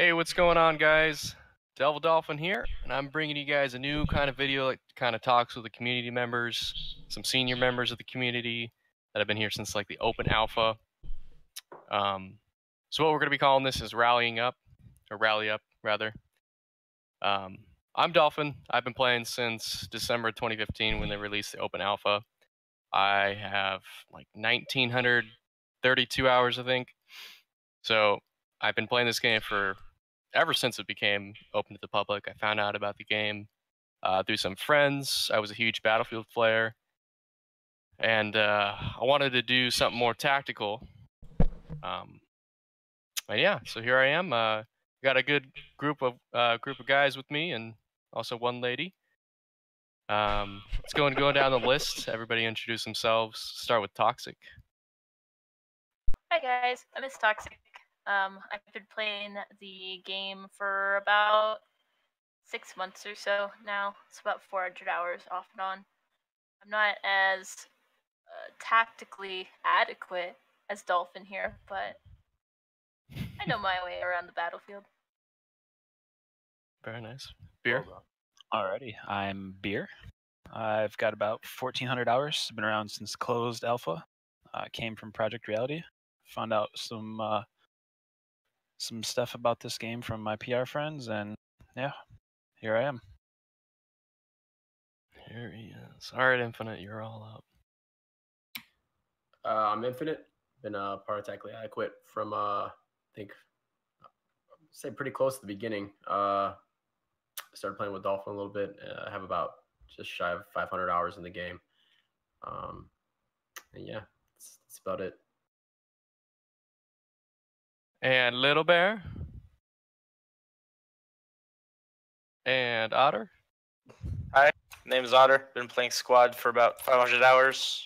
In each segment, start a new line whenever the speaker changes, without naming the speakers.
Hey, what's going on, guys? Devil Dolphin here, and I'm bringing you guys a new kind of video that kind of talks with the community members, some senior members of the community that have been here since like the open alpha. So what we're going to be calling this is Rallying Up, or Rally Up, rather. I'm Dolphin. I've been playing since December 2015 when they released the open alpha. I have like 1,932 hours, I think. So I've been playing this game for ever since it became open to the public. I found out about the game through some friends. I was a huge Battlefield player, and I wanted to do something more tactical. And yeah, so here I am. Got a good group of guys with me, and also one lady. Let's go down the list. Everybody introduce themselves. Start with Toxic.
Hi guys, I'm Miss Toxic. I've been playing the game for about 6 months or so now. It's about 400 hours off and on. I'm not as tactically adequate as Dolphin here, but I know my way around the battlefield.
Very nice. Beer.
Alrighty, I'm Beer. I've got about 1,400 hours. Been around since closed alpha. Came from Project Reality. Found out some stuff about this game from my PR friends, and yeah, here I am.
Here he is. All right, Infinite, you're all up.
I'm Infinite. Been part of Tactically Adequate from I think say pretty close to the beginning. Started playing with Dolphin a little bit. I have about just shy of 500 hours in the game. And yeah, that's about it.
And Little Bear. And Otter.
Hi, name is Otter. Been playing Squad for about 500 hours.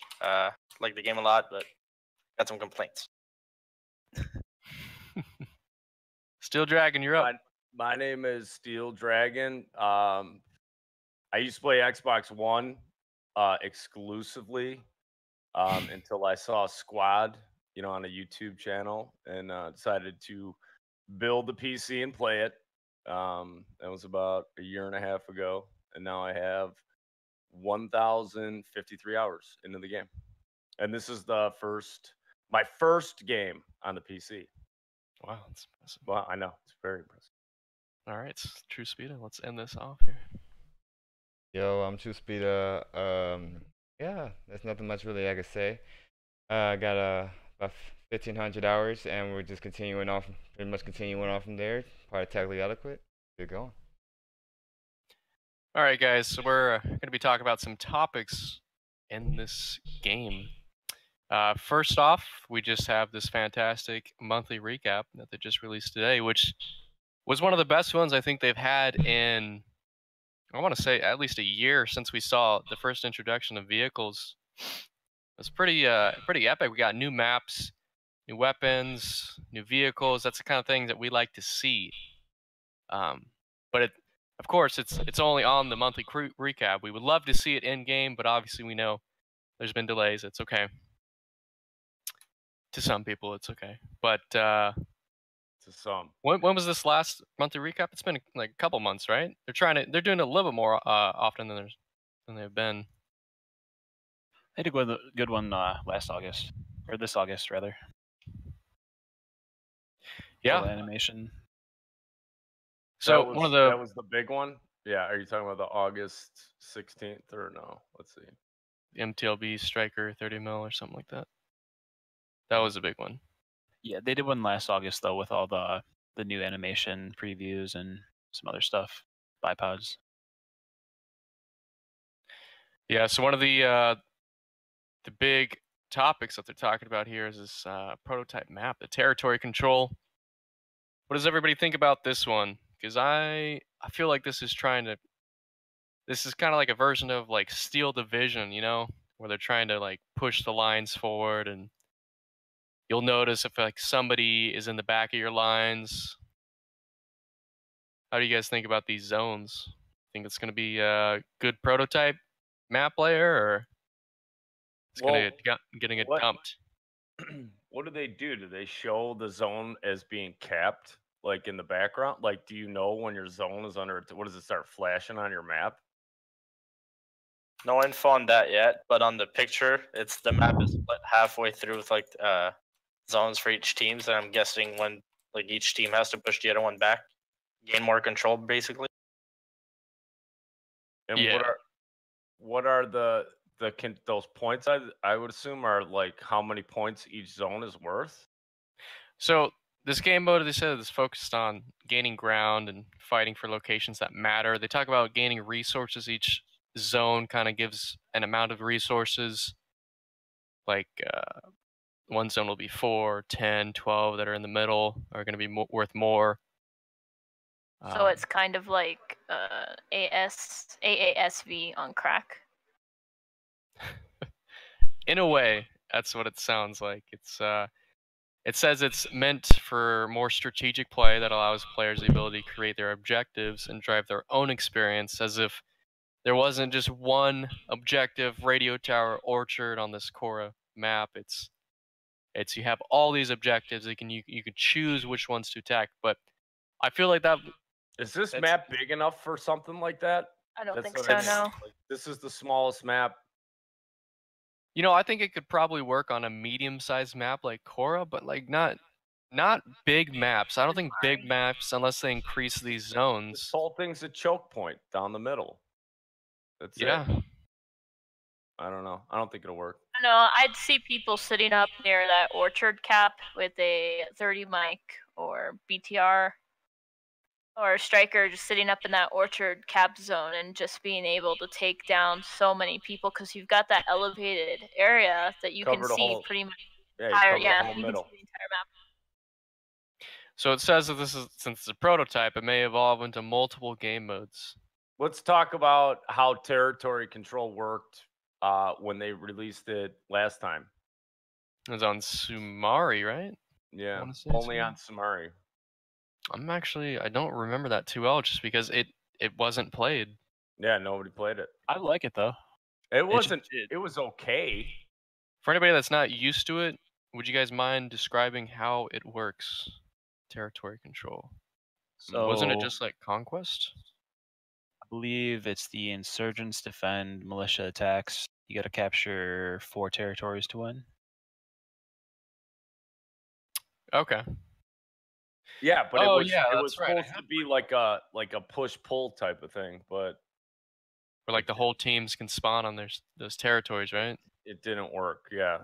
Like the game a lot, but got some complaints.
Steel Dragon, you're up.
My name is Steel Dragon. I used to play Xbox One exclusively until I saw Squad, on a YouTube channel, and decided to build the PC and play it. That was about a year and a half ago, and now I have 1,053 hours into the game, and this is my first game on the PC.
Wow, that's impressive.
Well, I know, it's very impressive.
All right, True Speeda, let's end this off here.
Yo, I'm True Speeda. Yeah, there's nothing much really I could say. I got about 1,500 hours, and we're just pretty much continuing on from there. Part of Tactically Adequate. Good going.
All right, guys, so we're going to be talking about some topics in this game. First off, we just have this fantastic monthly recap that they just released today, which was one of the best ones I think they've had in, I want to say, at least a year since we saw the first introduction of vehicles. It was pretty epic. We got new maps, new weapons, new vehicles. That's the kind of thing that we like to see. But of course, it's only on the monthly recap. We would love to see it in game, but obviously we know there's been delays. It's okay. To some people, it's okay. But
to some.
When was this last monthly recap? It's been like a couple months, right? They're doing it a little bit more often than they've been.
They did a good one last August, or this August rather.
Yeah.
Animation.
So
that was the big one. Yeah. Are you talking about the August 16th or no? Let's see.
MTLB Striker 30 mil or something like that. That was a big one.
Yeah, they did one last August though, with all the new animation previews and some other stuff, bipods.
Yeah, so one of the big topics that they're talking about here is this prototype map, the territory control. What does everybody think about this one? Because I feel like this is kind of like a version of like Steel Division, where they're trying to like push the lines forward, and you'll notice if like somebody is in the back of your lines. How do you guys think about these zones? Think it's going to be a good prototype map layer, or it's going to getting it dumped?
What do they do? Do they show the zone as being capped, like in the background? Like, do you know when your zone is under? What does it start flashing on your map?
No info on that yet, but on the picture, it's the map is split halfway through with like zones for each team. So I'm guessing when like each team has to push the other one back, gain more control, basically.
And
Yeah.
what are those points? I would assume are like how many points each zone is worth.
So this game mode, they said, is focused on gaining ground and fighting for locations that matter. They talk about gaining resources. Each zone kind of gives an amount of resources. Like one zone will be 4, 10, 12 that are in the middle are going to be worth more.
So it's kind of like AASV on crack.
In a way, that's what it sounds like. It says it's meant for more strategic play that allows players the ability to create their objectives and drive their own experience, as if there wasn't just one objective, radio tower, orchard on this Korra map. It's you have all these objectives. You can choose which ones to attack. But I feel like that.
Is this map big enough for something like that?
I don't think
what
so,
I mean.
no.
Like, this is the smallest map.
You know, I think it could probably work on a medium-sized map like Korra, but like not big maps. I don't think big maps, unless they increase these
This
zones.
whole thing's a choke point down the middle. That's
Yeah.
it. I don't know. I don't think it'll work.
No, I'd see people sitting up near that orchard cap with a 30 mic or BTR or a striker just sitting up in that orchard cap zone and just being able to take down so many people because you've got that elevated area that you
Cover
can
the
see
whole-
pretty much
Yeah, you
entire,
cover the
yeah,
whole
you can
middle.
see the entire map.
So it says that since it's a prototype, it may evolve into multiple game modes.
Let's talk about how territory control worked when they released it last time.
It was on Sumari, right?
Yeah,
wanna say
only
so.
on Samari.
I don't remember that too well, just because it wasn't played.
Yeah, nobody played it.
I like it though.
It wasn't.
did.
It was okay.
For anybody that's not used to it, would you guys mind describing how it works? Territory control.
So
Wasn't it just like Conquest?
I believe it's the insurgents defend, militia attacks. You got to capture 4 territories to win.
Okay.
Yeah, but
Oh,
it was
yeah,
it
that's
was
right. I
supposed to be like a push pull type of thing, but
Where like the whole teams can spawn on those territories, right?
it didn't work. Yeah.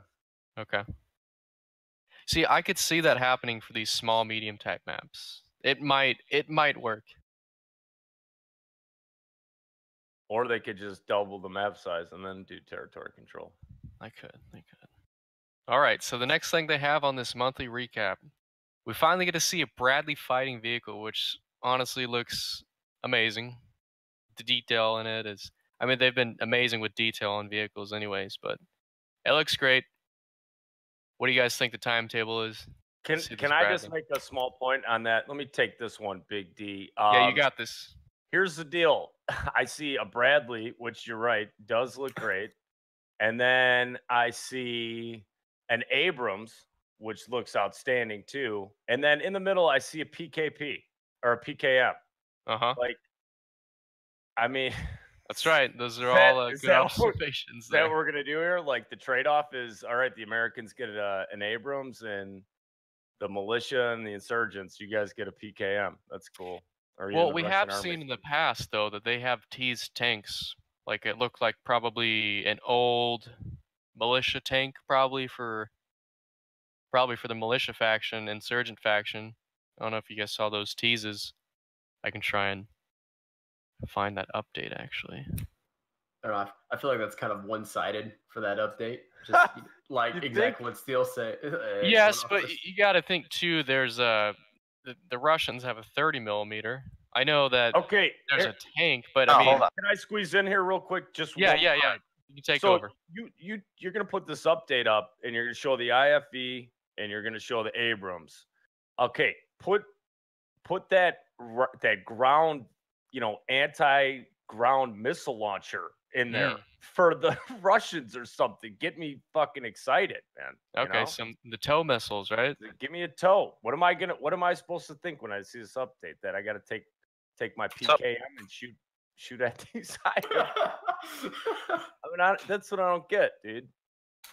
Okay. See, I could see that happening for these small, medium type maps. It might work.
Or they could just double the map size and then do territory control.
They could. All right, so the next thing they have on this monthly recap, we finally get to see a Bradley fighting vehicle, which honestly looks amazing. The detail in it is, I mean, they've been amazing with detail on vehicles anyways, but it looks great. What do you guys think the timetable is?
Can
See this
can I just
Bradley.
make a small point on that? Let me take this one, Big D.
Yeah, you got this.
Here's the deal. I see a Bradley, which you're right, does look great. And then I see an Abrams, which looks outstanding too. And then in the middle, I see a PKP or a PKM.
Uh-huh.
Like, I mean,
That's right. Those are
that-
all
is
good
that what-
observations
is that
there.
what we're gonna do here? Like the trade-off is all right. The Americans get an Abrams, and the militia and the insurgents, you guys get a PKM. That's cool. Or even
Well,
the
we
Russian
have
army.
seen in the past, though, that they have teased tanks. Like, it looked like probably an old militia tank, probably for the militia faction, insurgent faction. I don't know if you guys saw those teases. I can try and find that update, actually.
I don't know. I feel like that's kind of one-sided for that update. Just like
You
exactly what Steele said.
Yes, but you got to think, too, there's the Russians have a 30 millimeter. I know that
Okay,
there's
here-
a tank, but
Oh,
I mean,
hold on.
can I squeeze in here real quick? Just
yeah.
one time?
You can take
So
over.
you're gonna put this update up, and you're gonna show the IFV, and you're gonna show the Abrams. Okay, put that ground, anti-ground missile launcher in there for the Russians or something. Get me fucking excited, man.
Okay, the TOW missiles, right?
Give me a TOW. What am I supposed to think when I see this update? That I got to take my PKM and shoot at these items? That's what I don't get, dude.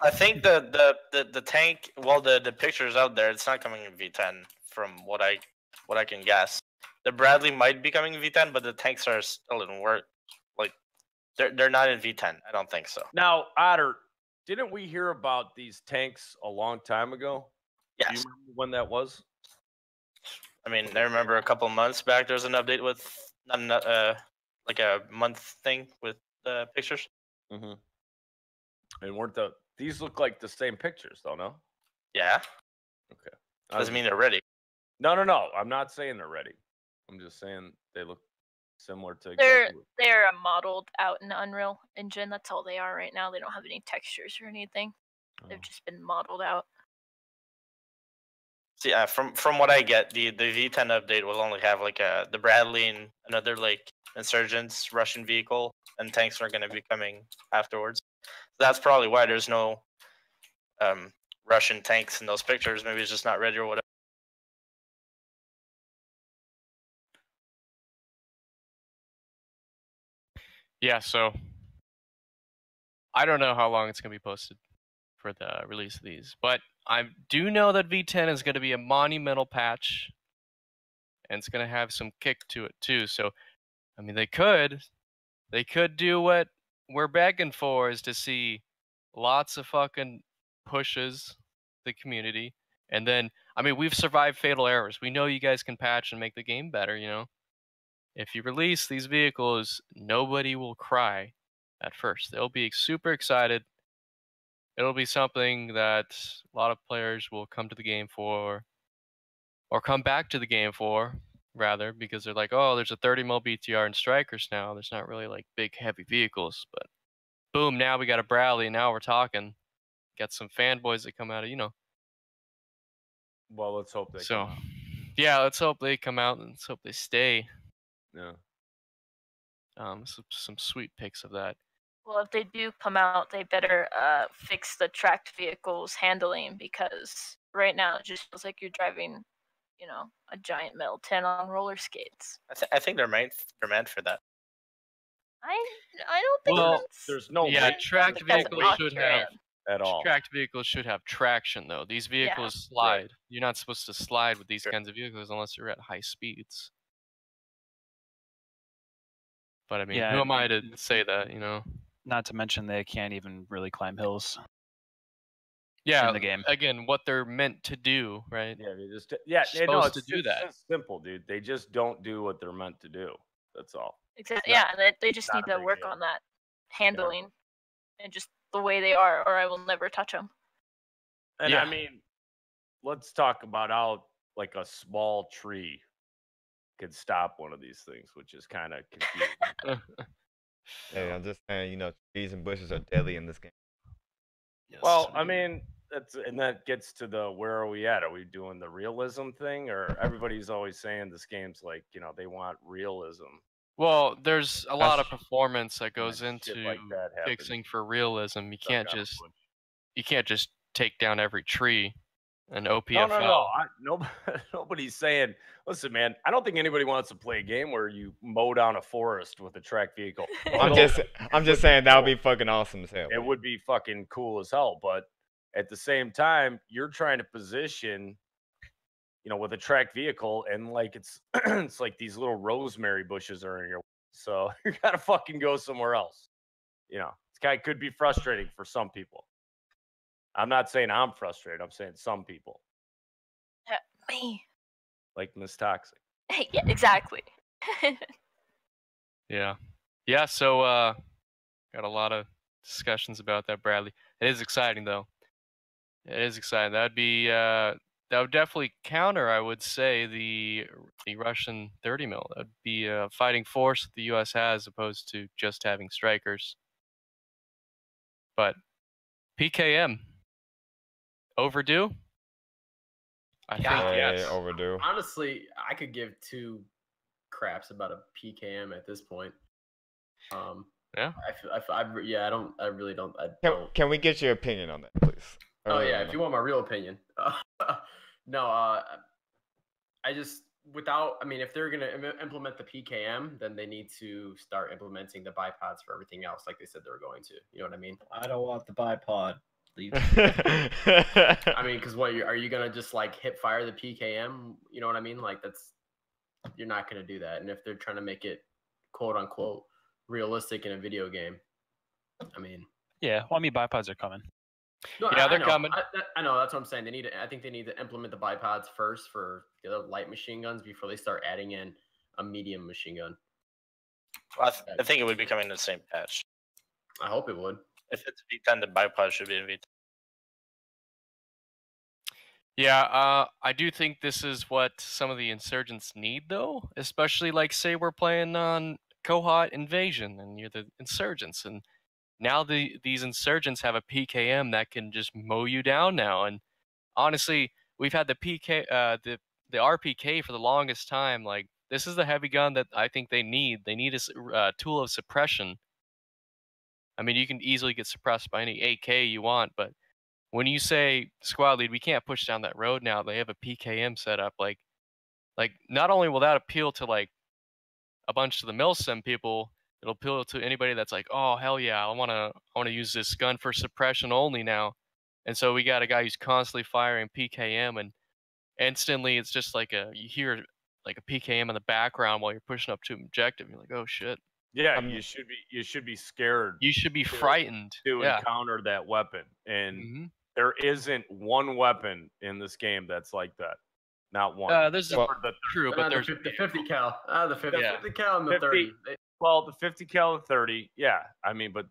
I think the tank. Well, the pictures out there. It's not coming in V10 from what I can guess. The Bradley might be coming in V10, but the tanks are still in work. Like they're not in V10. I don't think so.
Now, Otter, didn't we hear about these tanks a long time ago?
Yes.
Do you remember when that was?
I mean, I remember a couple months back there was an update with like a month thing with pictures.
Mm-hmm. And these look like the same pictures, though, no?
Yeah.
Okay.
Doesn't mean they're ready.
No. I'm not saying they're ready. I'm just saying they look similar to.
They're modeled out in Unreal Engine. That's all they are right now. They don't have any textures or anything. They've just been modeled out.
See, from what I get, the V10 update will only have like the Bradley and another like insurgents Russian vehicle, and tanks are going to be coming afterwards. That's probably why there's no Russian tanks in those pictures. Maybe it's just not ready or whatever.
Yeah, so I don't know how long it's going to be posted for the release of these, but I do know that V10 is going to be a monumental patch, and it's going to have some kick to it too. So, I mean, they could do what we're begging for, is to see lots of fucking pushes the community, and then, I mean, we've survived fatal errors. We know you guys can patch and make the game better, you know? If you release these vehicles, nobody will cry at first. They'll be super excited. It'll be something that a lot of players will come to the game for, or come back to the game for, rather, because they're like, oh, there's a 30mm BTR and Strikers now. There's not really like big, heavy vehicles, but boom, now we got a Bradley. Now we're talking. Got some fanboys that come out of, you know.
Well, let's hope they
So,
come out.
yeah, let's hope they come out and let's hope they stay.
Yeah.
Some sweet pics of that.
Well, if they do come out, they better fix the tracked vehicles handling, because right now it just feels like you're driving, you know, a giant metal tin on roller skates.
I think they're meant for that.
I don't think
Well,
there's no
tracked vehicles should have
at all.
Tracked vehicles should have traction, though. These vehicles slide. Right. You're not supposed to slide with these kinds of vehicles unless you're at high speeds. But I mean, who am I to say that, you know?
Not to mention they can't even really climb hills.
Yeah,
in the game.
Again, what they're meant to do, right?
Yeah, it's just simple, dude. They just don't do what they're meant to do. That's all.
Exactly. Yeah, they just need to work on that handling and just the way they are, or I will never touch them.
And I mean, let's talk about how like a small tree could stop one of these things, which is kind of confusing.
Hey, I'm just saying, you know, trees and bushes are deadly in this game.
Yes. Well, I mean, that gets to the where are we at? Are we doing the realism thing, or everybody's always saying this game's like, you know, they want realism?
Well, there's a lot of performance that goes into
like
fixing for realism. You can't just take down every tree and OPFL.
No. Nobody's saying. Listen, man, I don't think anybody wants to play a game where you mow down a forest with a tracked vehicle.
I'm just saying that would be fucking awesome as hell.
It would be fucking cool as hell, but at the same time, you're trying to position, you know, with a tracked vehicle, and like it's like these little rosemary bushes are in your way, so you gotta fucking go somewhere else. You know, it could be frustrating for some people. I'm not saying I'm frustrated. I'm saying some people.
Me.
Like Miss Toxic.
Yeah, exactly.
Yeah. So got a lot of discussions about that, Bradley. It is exciting, though. It is exciting. That would definitely counter, I would say, the Russian 30mm. That would be a fighting force that the U.S. has, opposed to just having Strikers. But PKM, overdue? I think yes.
Overdue.
Honestly, I could give two craps about a PKM at this point.
Yeah.
I really don't. I don't.
Can we get your opinion on that, please? I
Oh
really
yeah,
wanna
if
know.
you want my real opinion. No, I just I mean, if they're gonna implement the PKM, then they need to start implementing the bipods for everything else, like they said they were going to. You know what I mean?
I don't want the bipod. Leave.
I mean, because are you gonna just like hip fire the PKM? You know what I mean? Like you're not gonna do that. And if they're trying to make it quote unquote realistic in a video game, I mean,
Yeah, well, I mean, bipods are coming.
no,
Yeah,
I
they're
know.
coming.
I know. That's what I'm saying. I think they need to implement the bipods first for the other light machine guns before they start adding in a medium machine gun.
I think it would be coming in the same patch.
I hope it would.
If it's V10, the bipod should be in V10.
Yeah, I do think this is what some of the insurgents need, though. Especially, like, say we're playing on Kohat Invasion, and you're the insurgents, and now these insurgents have a PKM that can just mow you down now. And honestly, we've had the the RPK for the longest time. Like, this is the heavy gun that I think they need. They need a tool of suppression. I mean, you can easily get suppressed by any AK you want, but when you say squad lead, we can't push down that road now. They have a PKM set up. Like not only will that appeal to like a bunch of the Milsim people, it'll appeal to anybody that's like, oh hell yeah, I wanna use this gun for suppression only now. And so we got a guy who's constantly firing PKM, and instantly it's just like you hear like a PKM in the background while you're pushing up to an objective. You're like, oh shit.
Yeah, you should be scared.
You should be frightened
to
yeah.
encounter that weapon, and
Mm-hmm.
there isn't one weapon in this game that's like that. Not one.
There's
True, but there's the 50 cal. The 50 cal and the 30.
Well, the 50 cal and 30. Yeah, I mean, but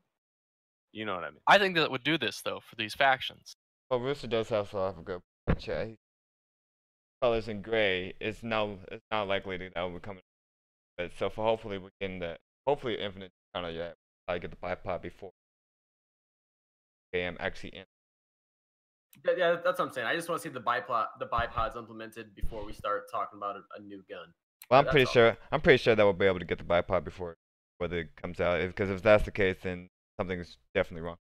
you know what I mean.
I think that would do this though for these factions.
Well, Rooster does have a good point. Yeah, colors in gray. It's not likely that will be coming. But so hopefully we can hopefully Infinite kind of I get the bipod before I'm actually in.
Yeah, that's what I'm saying. I just want to see the bipods implemented before we start talking about a new gun.
Well, I'm pretty sure that we'll be able to get the bipod before whether it comes out. Because if that's the case, then something's definitely wrong.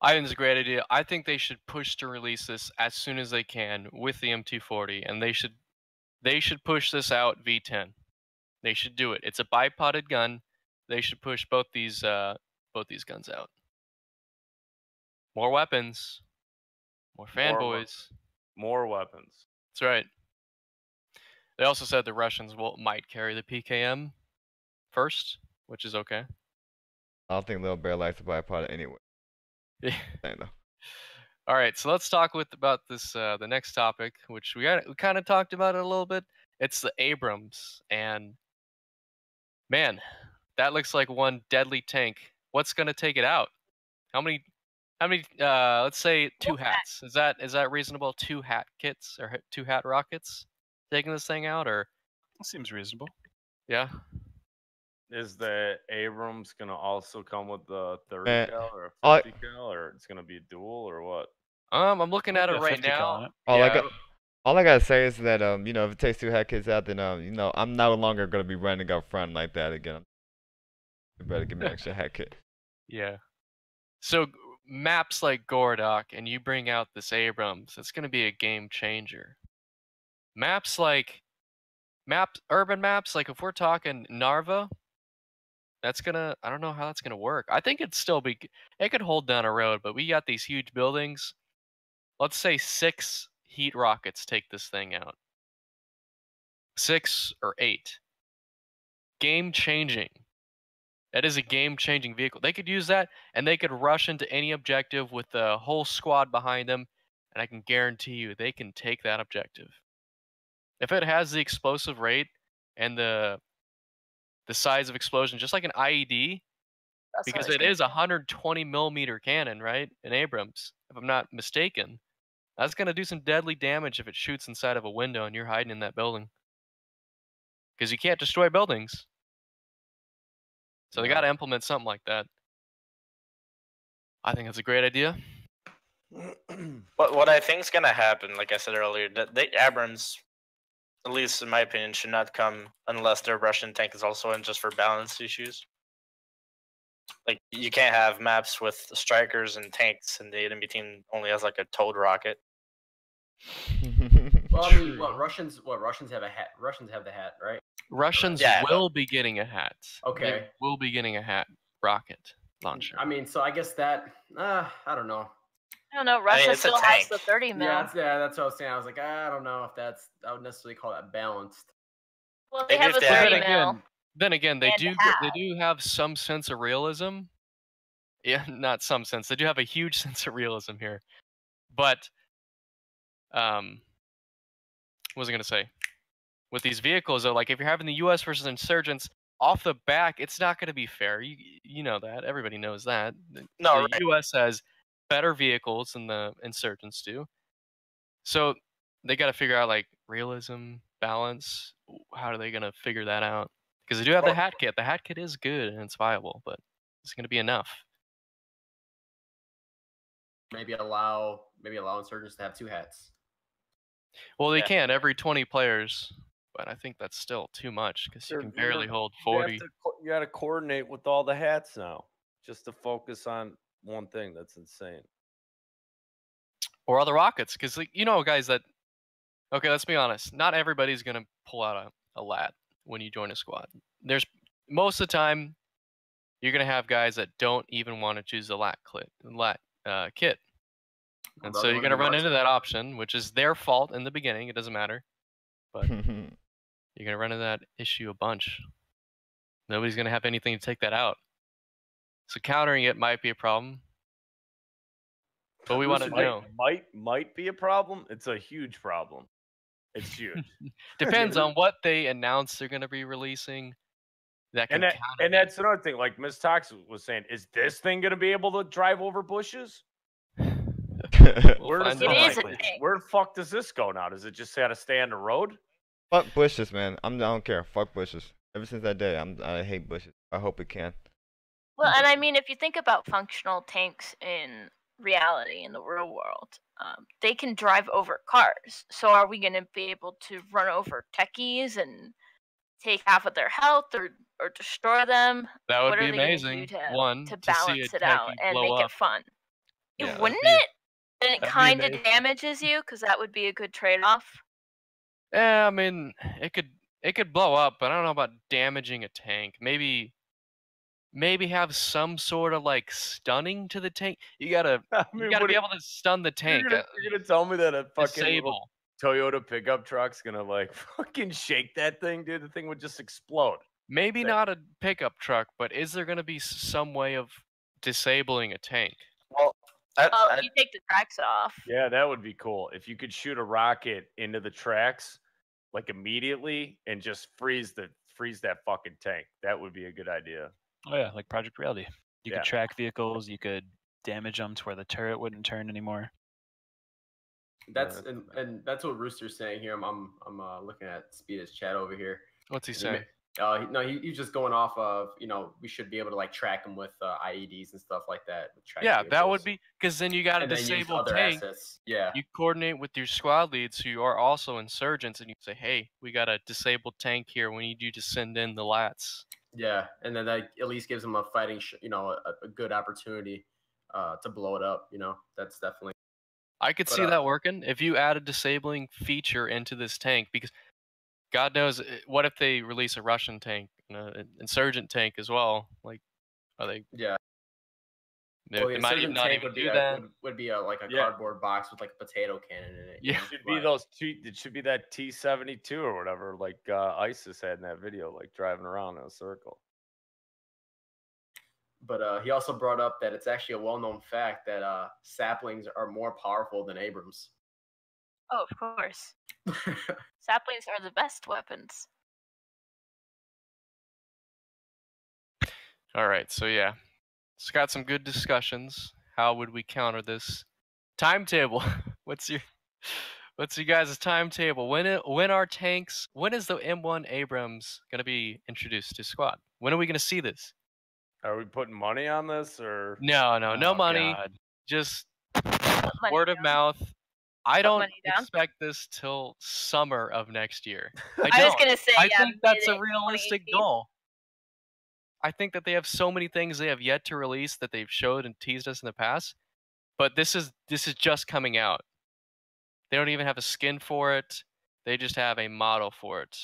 I think it's a great idea. I think they should push to release this as soon as they can with the M240, and they should push this out V10. They should do it. It's a bipoded gun. They should push both these guns out. More weapons, more fanboys,
more weapons.
That's right. They also said the Russians might carry the PKM first, which is okay.
I don't think Little Bear likes the bipod anyway.
Yeah.
I know.
All right, so let's talk about this the next topic, which we kind of talked about it a little bit. It's the Abrams, and man, that looks like one deadly tank. What's gonna take it out? How many? Let's say 2 hats. Is that reasonable? 2 hat kits or 2 hat rockets taking this thing out, or?
Seems reasonable.
Yeah.
Is the Abrams gonna also come with the 30 cal or 50 cal, or it's gonna be dual or what?
I'm looking at it right now.
All I gotta say is that you know, if it takes 2 hat kits out, then you know, I'm no longer gonna be running up front like that again. You better give me an extra hat kit.
Yeah. So maps like Gordok, and you bring out this Abrams, it's gonna be a game changer. Urban maps, like if we're talking Narva, I don't know how that's gonna work. I think it could hold down a road, but we got these huge buildings. Let's say 6 heat rockets take this thing out. 6 or 8. Game changing. That is a game changing vehicle. They could use that, and they could rush into any objective with the whole squad behind them, and I can guarantee you they can take that objective. If it has the explosive rate and the size of explosion, just like an IED, because it is a 120 millimeter cannon, right? An Abrams, if I'm not mistaken. That's going to do some deadly damage if it shoots inside of a window and you're hiding in that building. Because you can't destroy buildings. So they got to implement something like that. I think that's a great idea.
But what I think is going to happen, like I said earlier, the Abrams, at least in my opinion, should not come unless their Russian tank is also in just for balance issues. Like, you can't have maps with strikers and tanks, and the enemy team only has like a towed rocket.
Well, I mean, Russians have a hat. Russians have the hat, right?
Russians
Yeah,
will be getting a hat.
Okay.
They will be getting a hat rocket launcher.
I mean, so I guess that I don't know.
I don't know. Russia
it's a
still has
tank.
the 30 mil.
Yeah, that's what I was saying. I was like, I don't know if I would necessarily call that balanced.
Well, they
Maybe
have
if
a
they had
30
it
mil.
Then again, they
And
do
how?
they do have some sense of realism. Yeah, not some sense. They do have a huge sense of realism here. But what was I gonna say? With these vehicles, though, like if you're having the U.S. versus insurgents off the back, it's not going to be fair. You know that. Everybody knows that.
No,
The
right.
U.S. has better vehicles than the insurgents do. So they got to figure out like realism, balance. How are they going to figure that out? Because they do have the hat kit. The hat kit is good and it's viable, but it's going to be enough.
Maybe allow insurgents to have 2 hats.
Well, they
Yeah.
can every 20 players, but I think that's still too much because you can barely hold 40.
You got to coordinate with all the hats now, just to focus on one thing. That's insane.
Or other rockets, because like, guys, that okay, let's be honest, not everybody's gonna pull out a lat when you join a squad. There's most of the time you're gonna have guys that don't even want to choose the lat kit, and so you're gonna run into that option, which is their fault in the beginning. It doesn't matter, but you're gonna run into that issue a bunch. Nobody's gonna have anything to take that out, so countering it might be a problem. But we want to know.
Might be a problem. It's a huge problem. It's huge.
Depends on what they announce they're going to be releasing.
And that's another thing. Like Ms. Tox was saying, is this thing going to be able to drive over bushes? Where does
It is a
like,
tank.
where the fuck does this go now? Does it just got to stay on the road?
Fuck bushes, man. I don't care. Fuck bushes. Ever since that day, I hate bushes. I hope it can.
Well, and I mean, if you think about functional tanks in reality, in the real world, they can drive over cars. So are we going to be able to run over techies and take half of their health or destroy them?
That would
What
be
are they gonna
amazing.
do
One,
to
to see
balance
a
it out
techie
and
blow
make
up.
it fun.
Yeah, that'd
Wouldn't
be-
it? And it
that'd be
kind of
amazing.
damages you, because that would be a good trade-off.
Yeah, I mean, it could blow up, but I don't know about damaging a tank. Maybe have some sort of like stunning to the tank. You gotta be able to stun the tank.
You're gonna tell me that a fucking little
Disable.
Toyota pickup truck's gonna like fucking shake that thing, dude? The thing would just explode.
Maybe not a pickup truck, but is there gonna be some way of disabling a tank?
Well,
You take the tracks off.
Yeah, that would be cool. If you could shoot a rocket into the tracks like immediately and just freeze that fucking tank. That would be a good idea.
Oh yeah, like Project Reality. You
Yeah.
could track vehicles. You could damage them to where the turret wouldn't turn anymore.
That's and that's what Rooster's saying here. I'm looking at Speeda's chat over here.
What's he
And
saying?
he's just going off of, we should be able to like track them with IEDs and stuff like that. with tracked
Yeah, that would
vehicles.
be because then you got a
And then use
disabled
other
tank.
assets. Yeah.
You coordinate with your squad leads who are also insurgents, and you say, "Hey, we got a disabled tank here. We need you to send in the lats."
Yeah, and then that at least gives them a fighting, a good opportunity to blow it up. That's definitely.
I could
But,
see that working if you add a disabling feature into this tank, because God knows what if they release a Russian tank, an insurgent tank as well? Like, are they?
Yeah.
They,
Well,
they
the
might
insurgent
not
tank
even
would be
do that.
would be like a
Yeah.
cardboard box with like a potato cannon in it.
Yeah.
It should be it should be that T-72 or whatever, like ISIS had in that video, like driving around in a circle.
But he also brought up that it's actually a well-known fact that saplings are more powerful than Abrams.
Oh, of course. Saplings are the best weapons.
All right, so yeah, it's got some good discussions. How would we counter this timetable? What's your guys' timetable? When are tanks? When is the M1 Abrams gonna be introduced to squad? When are we gonna see this?
Are we putting money on this or?
No
Oh,
money.
God.
Just
Money
word of
down.
mouth. I
Put
don't
money down.
expect this till summer of next year. I
I was
don't.
gonna say,
I
yeah,
think that's a
mid-
realistic
2018.
goal. I think that they have so many things they have yet to release that they've showed and teased us in the past, but this is just coming out. They don't even have a skin for it. They just have a model for it.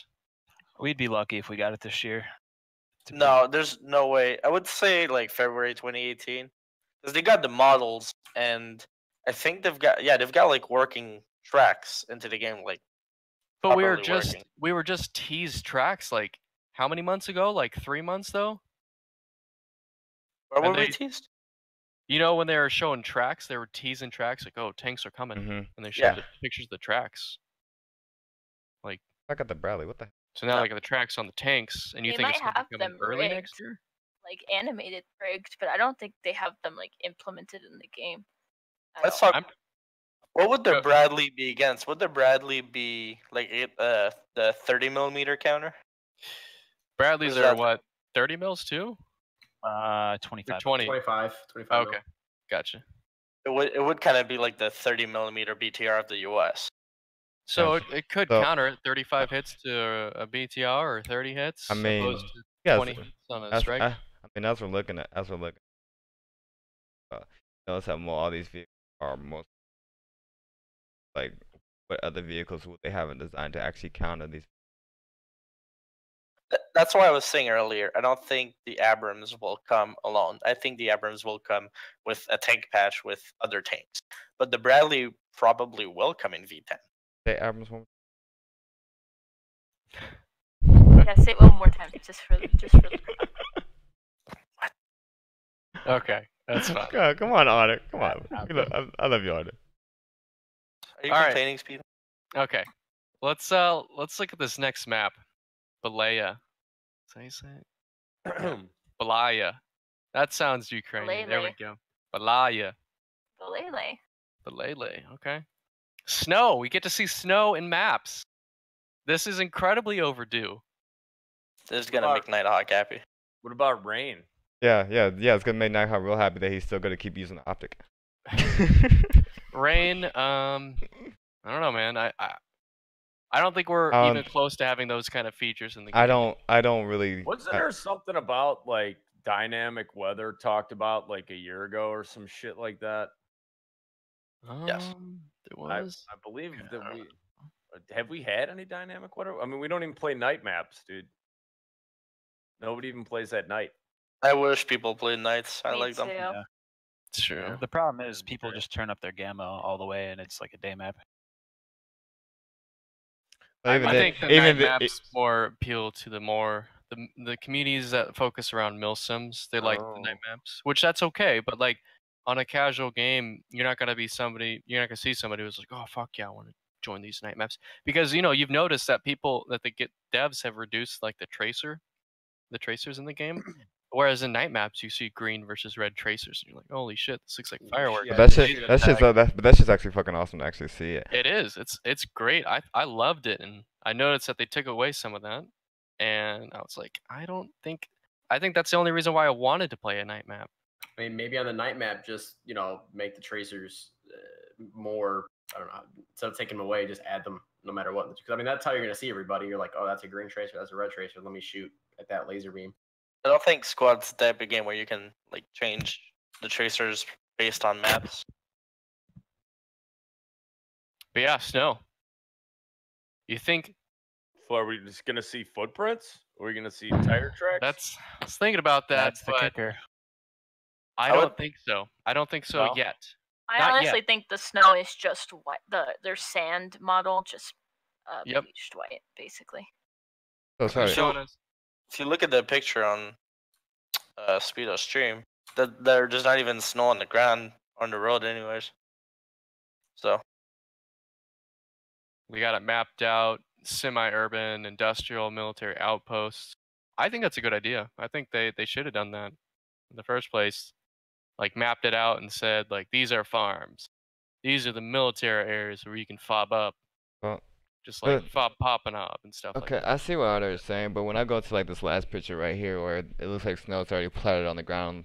We'd be lucky if we got it this year. to be-
No, there's no way. I would say like February 2018, because they got the models, and I think they've got like working tracks into the game, like.
But we
properly
were
working.
just teased tracks like how many months ago? Like 3 months though.
Where
and
were we
they-
teased?
You know when they were showing tracks, they were teasing tracks like, "Oh, tanks are coming,"
Mhm.
and they showed
Yeah.
the pictures of the tracks.
I got the Bradley. What the?
So now
No.
they got the tracks on the tanks, and you
They
think
might
it's gonna
have
be coming
them
early
rigged.
next year?
Like animated rigged, but I don't think they have them like implemented in the game. at
Let's
all.
talk. What would the
Go.
Bradley be against? Would the Bradley be like the 30mm counter?
Bradleys
is
are
that?
what 30 mils too?
25.
Or 20?
25 mil.
Okay, gotcha.
It would kind of be like the 30mm BTR of the US.
So
Gotcha.
it could
So-
counter it, 35 hits to a BTR or 30 hits.
I mean,
opposed to
yes,
20 hits on a
As,
strike.
I mean, as we're looking. Notice how all these vehicles are most like. What other vehicles would they have designed to actually counter these?
That's why I was saying earlier. I don't think the Abrams will come alone. I think the Abrams will come with a tank patch with other tanks. But the Bradley probably will come in V10.
Say Abrams one.
Yeah, say it one more time, just for the.
Okay, that's fine.
God, come on, Otter. Come on.
Okay.
I love you, Otter.
Are you
All right.
complaining, Speed?
Okay, let's look at this next map, Balaya. Is that how you say it? Balaya. That sounds Ukrainian. There we
Balele.
go. Balaya.
Balele.
Balele. Okay. Snow. We get to see snow in maps. This is incredibly overdue.
This is gonna make Nighthawk happy.
What about rain?
Yeah. It's gonna make Nighthawk real happy that he's still gonna keep using the optic.
Rain. I don't know, man. I don't think we're even close to having those kind of features in the game.
I don't really.
Wasn't there something about like dynamic weather talked about like a year ago or some shit like that?
Yes.
There
I
was.
believe that we have we had any dynamic weather. I mean, we don't even play night maps, dude. Nobody even plays at night.
I wish people played nights. I
Me
like them.
too.
Yeah.
It's true.
The problem is
Yeah,
people
sure.
just turn up their gamma all the way, and it's like a day map.
Even
I
the-
think the
even
night
the-
maps more appeal to the the communities that focus around milsims. They like the night
Oh.
maps, which that's okay. But like on a casual game, you're not gonna see somebody who's like, oh fuck yeah, I want to join these night maps, because you've noticed that devs have reduced like the tracers in the game. Whereas in night maps, you see green versus red tracers, and you're like, "Holy shit, this looks like fireworks!"
Yeah,
But
they should
that's just
attack.
that's just actually fucking awesome to actually see it.
It is. It's great. I loved it, and I noticed that they took away some of that, and I was like, I think that's the only reason why I wanted to play a night map.
I mean, maybe on the night map, just make the tracers more. I don't know. Instead of taking them away, just add them no matter what. Because I mean, that's how you're gonna see everybody. You're like, oh, that's a green tracer, that's a red tracer. Let me shoot at that laser beam.
I don't think Squad's the type of game where you can like change the tracers based on maps.
But yeah, snow. You think
So are we just gonna see footprints? Are we gonna see tire tracks?
I was thinking about that,
That's the
but
kicker.
I
I would-
don't think so. I don't think so
No?
yet.
I
Not
honestly
yet.
think the snow is just white. Their sand model just
Yep.
bleached white, basically.
Oh,
They're
sorry.
showing us.
If you look at the picture on Speedo stream, there's just not even snow on the ground on the road, anyways. So
We got it mapped out, semi-urban, industrial, military outposts. I think that's a good idea. I think they should have done that in the first place. Like mapped it out and said like these are farms. These are the military areas where you can fob up.
Well,
Just like
but-
fob popping up and stuff
Okay,
like that.
I see what Otter is saying, but when I go to like this last picture right here, where it looks like snow's already platted on the ground,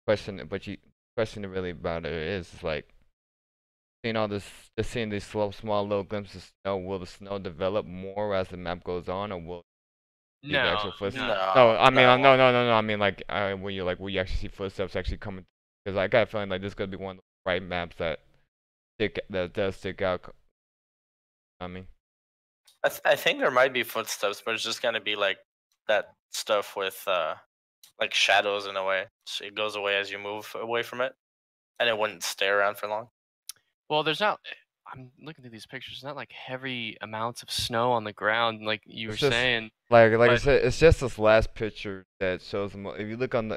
question really about it is like, seeing all this, just seeing these small little glimpses of snow. Will the snow develop more as the map goes on, or will see the
No,
actual footsteps?
No,
No, I mean,
no.
no. I mean, like, will you actually see footsteps actually coming? Because I got a feeling like this is gonna be one of the right maps that does stick out. I mean,
I think there might be footsteps, but it's just gonna be like that stuff with like shadows in a way. So it goes away as you move away from it, and it wouldn't stay around for long.
well, there's not. I'm looking through these pictures. There's not like heavy amounts of snow on the ground, like you were
It's just-
saying.
like I
But-
said, it's just this last picture that shows them. If you look on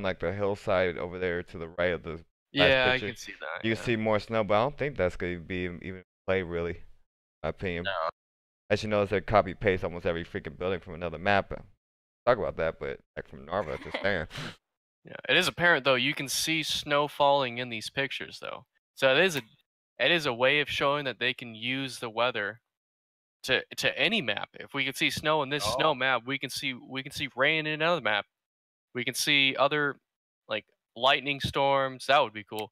like the hillside over there to the right of the,
Yeah, I
picture,
can see that.
you
yeah.
can see more snow, but I don't think that's gonna be even play really. In my opinion.
No.
As you notice, they copy paste almost every freaking building from another map. Talk about that, but like from Narva, just saying.
Yeah, it is apparent though. You can see snow falling in these pictures though, so it is a way of showing that they can use the weather to any map. If we can see snow in this snow map, we can see rain in another map. We can see other like lightning storms. That would be cool.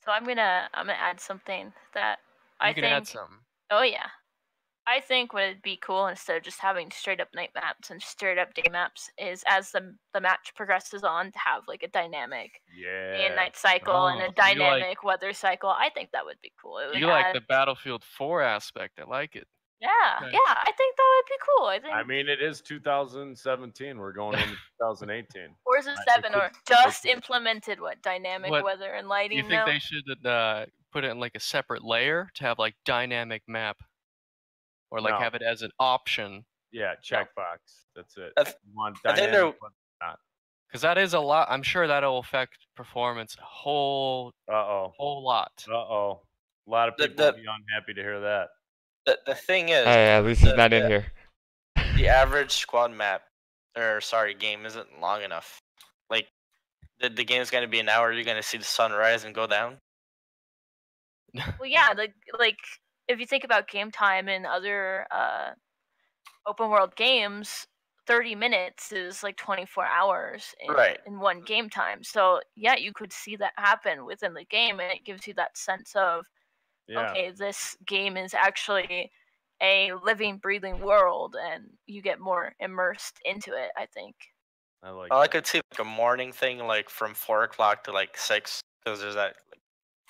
So I'm gonna add something that I
You can
think.
add something.
Oh yeah, I think what would be cool instead of just having straight up night maps and straight up day maps is as the match progresses on to have like a dynamic day and
Yeah.
night cycle and
Oh,
a
you like-
dynamic weather cycle. I think that would be cool. It would
You like
add-
the Battlefield 4 aspect. I like it.
yeah,
Okay.
yeah. I think that would be cool. I think.
I mean, it is 2017. We're going into 2018.
Forza
it
7
could-
or just implemented what dynamic
What-
weather and lighting.
You think
now?
they should put it in like a separate layer to have like dynamic map, or like
No.
have it as an option?
Yeah, checkbox. That's it.
I th-
You want
I think
dynamic,
they're-
but
Because that is a lot. I'm sure that'll affect performance a whole
not.
lot.
A lot of
The-
people will
the-
be unhappy to hear that.
The thing is,
Hey, at least he's
the-
not in
the-
here.
the average squad map, or sorry, game isn't long enough. Like, the game's gonna be an hour. You're gonna see the sun rise and go down.
Well, yeah, like if you think about game time in other open world games, 30 minutes is like 24 hours
Right.
in one game time. So yeah, you could see that happen within the game, and it gives you that sense of
Yeah.
okay, this game is actually a living, breathing world, and you get more immersed into it. I think.
I like
I
that.
could see like a morning thing, like from 4 o'clock to like 6, because there's that. Like,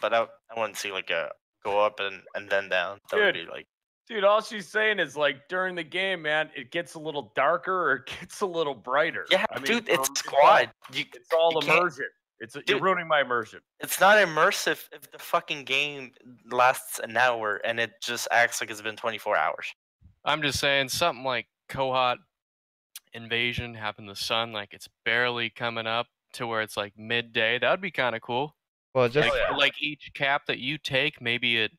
but I wouldn't see like a go up and then down. That would be
Dude.
like.
Dude, all she's saying is like during the game, man, it gets a little darker or it gets a little brighter.
Yeah,
I mean,
dude,
from-
it's squad.
It's all
you can't-
immersion. You're
Dude.
ruining my immersion.
It's not immersive if the fucking game lasts an hour and it just acts like it's been 24 hours.
I'm just saying something like Kohat Invasion having the sun like it's barely coming up to where it's like midday. That would be kind of cool.
Well, just
Oh, yeah.
Like each cap that you take, maybe the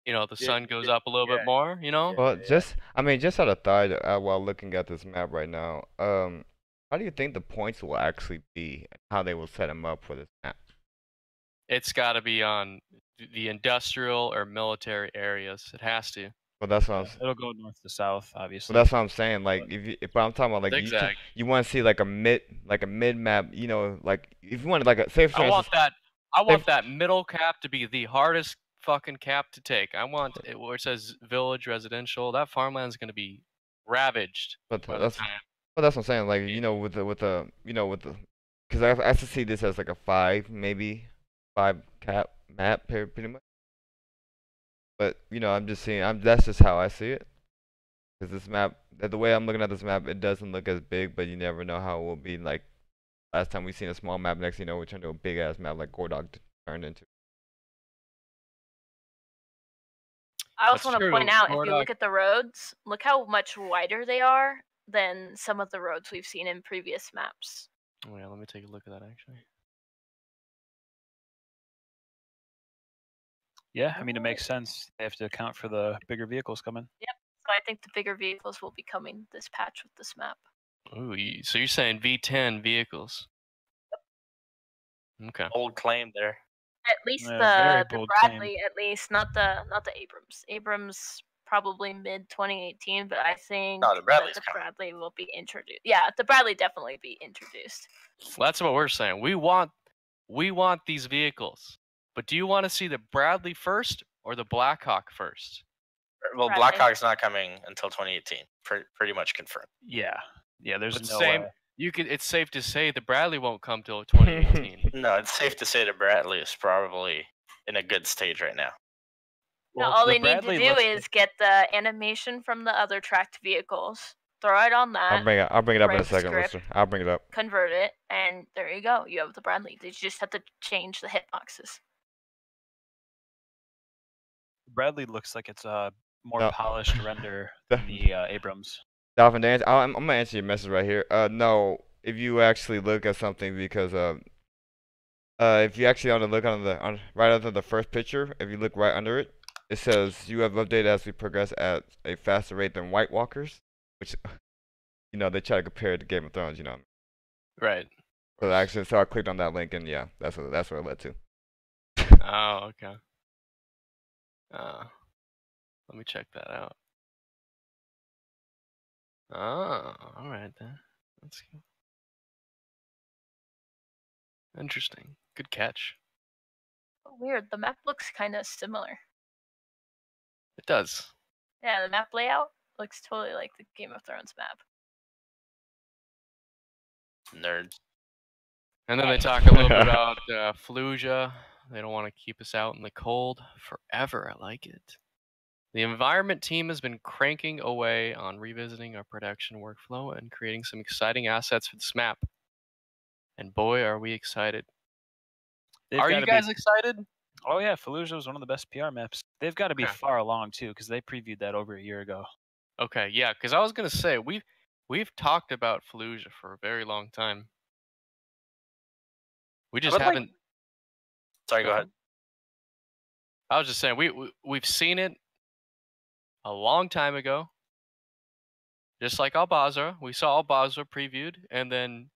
Yeah,
sun goes
yeah,
up a little
yeah.
bit more.
well, just I mean, just out of thought, while looking at this map right now, how do you think the points will actually be? And how they will set them up for this map?
It's got to be on the industrial or military areas. It has to.
Well, that's what I'm.
It'll go north to south, obviously.
Well, that's what I'm saying. Like, if I'm talking about like
Zigzag.
you want to see like a mid map, like if you want like a say for
I want
instance,
that. I want that middle cap to be the hardest fucking cap to take. I want it where it says village residential. That farmland's gonna be ravaged.
but
by the
that's
time.
well, that's what I'm saying. Like, because I have to see this as like a 5 cap map pretty much. But I'm just seeing. That's just how I see it. Because this map, the way I'm looking at this map, it doesn't look as big, but you never know how it will be. Like last time we seen a small map, next thing you know, we turned to a big ass map like Gordog turned into.
I also
That's
want to
true.
point out, if you
Mordok-
look at the roads, look how much wider they are than some of the roads we've seen in previous maps.
Oh, yeah, let me take a look at that actually.
Yeah, I mean, it makes sense. They have to account for the bigger vehicles coming.
So I think the bigger vehicles will be coming this patch with this map.
Ooh, so you're saying V10 vehicles? Okay.
Old claim there.
At least
Yeah, very
the
bold claim.
Bradley, at least not the Abrams. Abrams probably mid 2018, but I think
No, the Bradley's
the
coming.
Bradley will be introduced. Yeah, the Bradley definitely be introduced.
Well, that's what we're saying. We want these vehicles. But do you want to see the Bradley first or the Blackhawk first?
Well,
Bradley.
Blackhawk's not coming until 2018. Pretty much confirmed.
Yeah. There's
But
no
same.
way.
It's safe to say the Bradley won't come till 2018.
No, it's safe to say that Bradley is probably in a good stage right now.
Now,
Well,
all
the
they need to
Bradley
do
looks
is get the animation from the other tracked vehicles, throw it on
I'll
that,
bring it up in a
write the
second,
script.
Lister. I'll bring it up.
convert it, and there you go. You have the Bradley. You just have to change the hitboxes.
Bradley looks like it's a more
No.
polished render than the Abrams.
Dolphin Dance, I'm gonna answer your message right here. No, if you actually look at something, because if you actually look right under the first picture, if you look right under it, it says you have updated as we progress at a faster rate than White Walkers, which they try to compare it to Game of Thrones,
Right.
So I clicked on that link, and yeah, that's what it led to.
Oh, okay. Let me check that out. Oh, all right then. That's good. Interesting. Good catch.
Weird. The map looks kind of similar.
It does.
Yeah, the map layout looks totally like the Game of Thrones map.
Nerds.
And then they talk a little bit about Fallujah. They don't want to keep us out in the cold forever. I like it. The environment team has been cranking away on revisiting our production workflow and creating some exciting assets for this map. And boy, are we excited. Are you guys excited?
Oh yeah, Fallujah was one of the best PR maps. They've got to be
Okay.
far along too, because they previewed that over a year ago.
Okay, yeah, because I was gonna say we've talked about Fallujah for a very long time. We just
would like-
haven't.
Sorry, go ahead.
I was just saying we've seen it a long time ago. Just like Al-Basra, we saw Al-Basra previewed, and then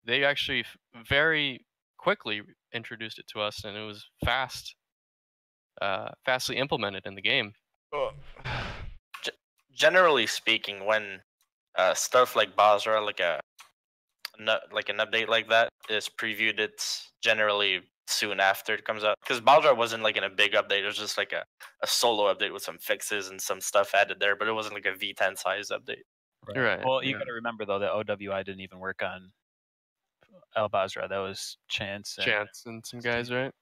they actually very quickly introduced it to us, and it was fastly implemented in the game.
Generally speaking, when stuff like Basra, like an update like that is previewed, it's generally soon after it comes out. Because Basra wasn't like in a big update; it was just like a solo update with some fixes and some stuff added there, but it wasn't like a V10 size update.
Right.
Well, you got to remember though that OWI didn't even work on Al-Basra. That was Chance.
Chance and some guys, right?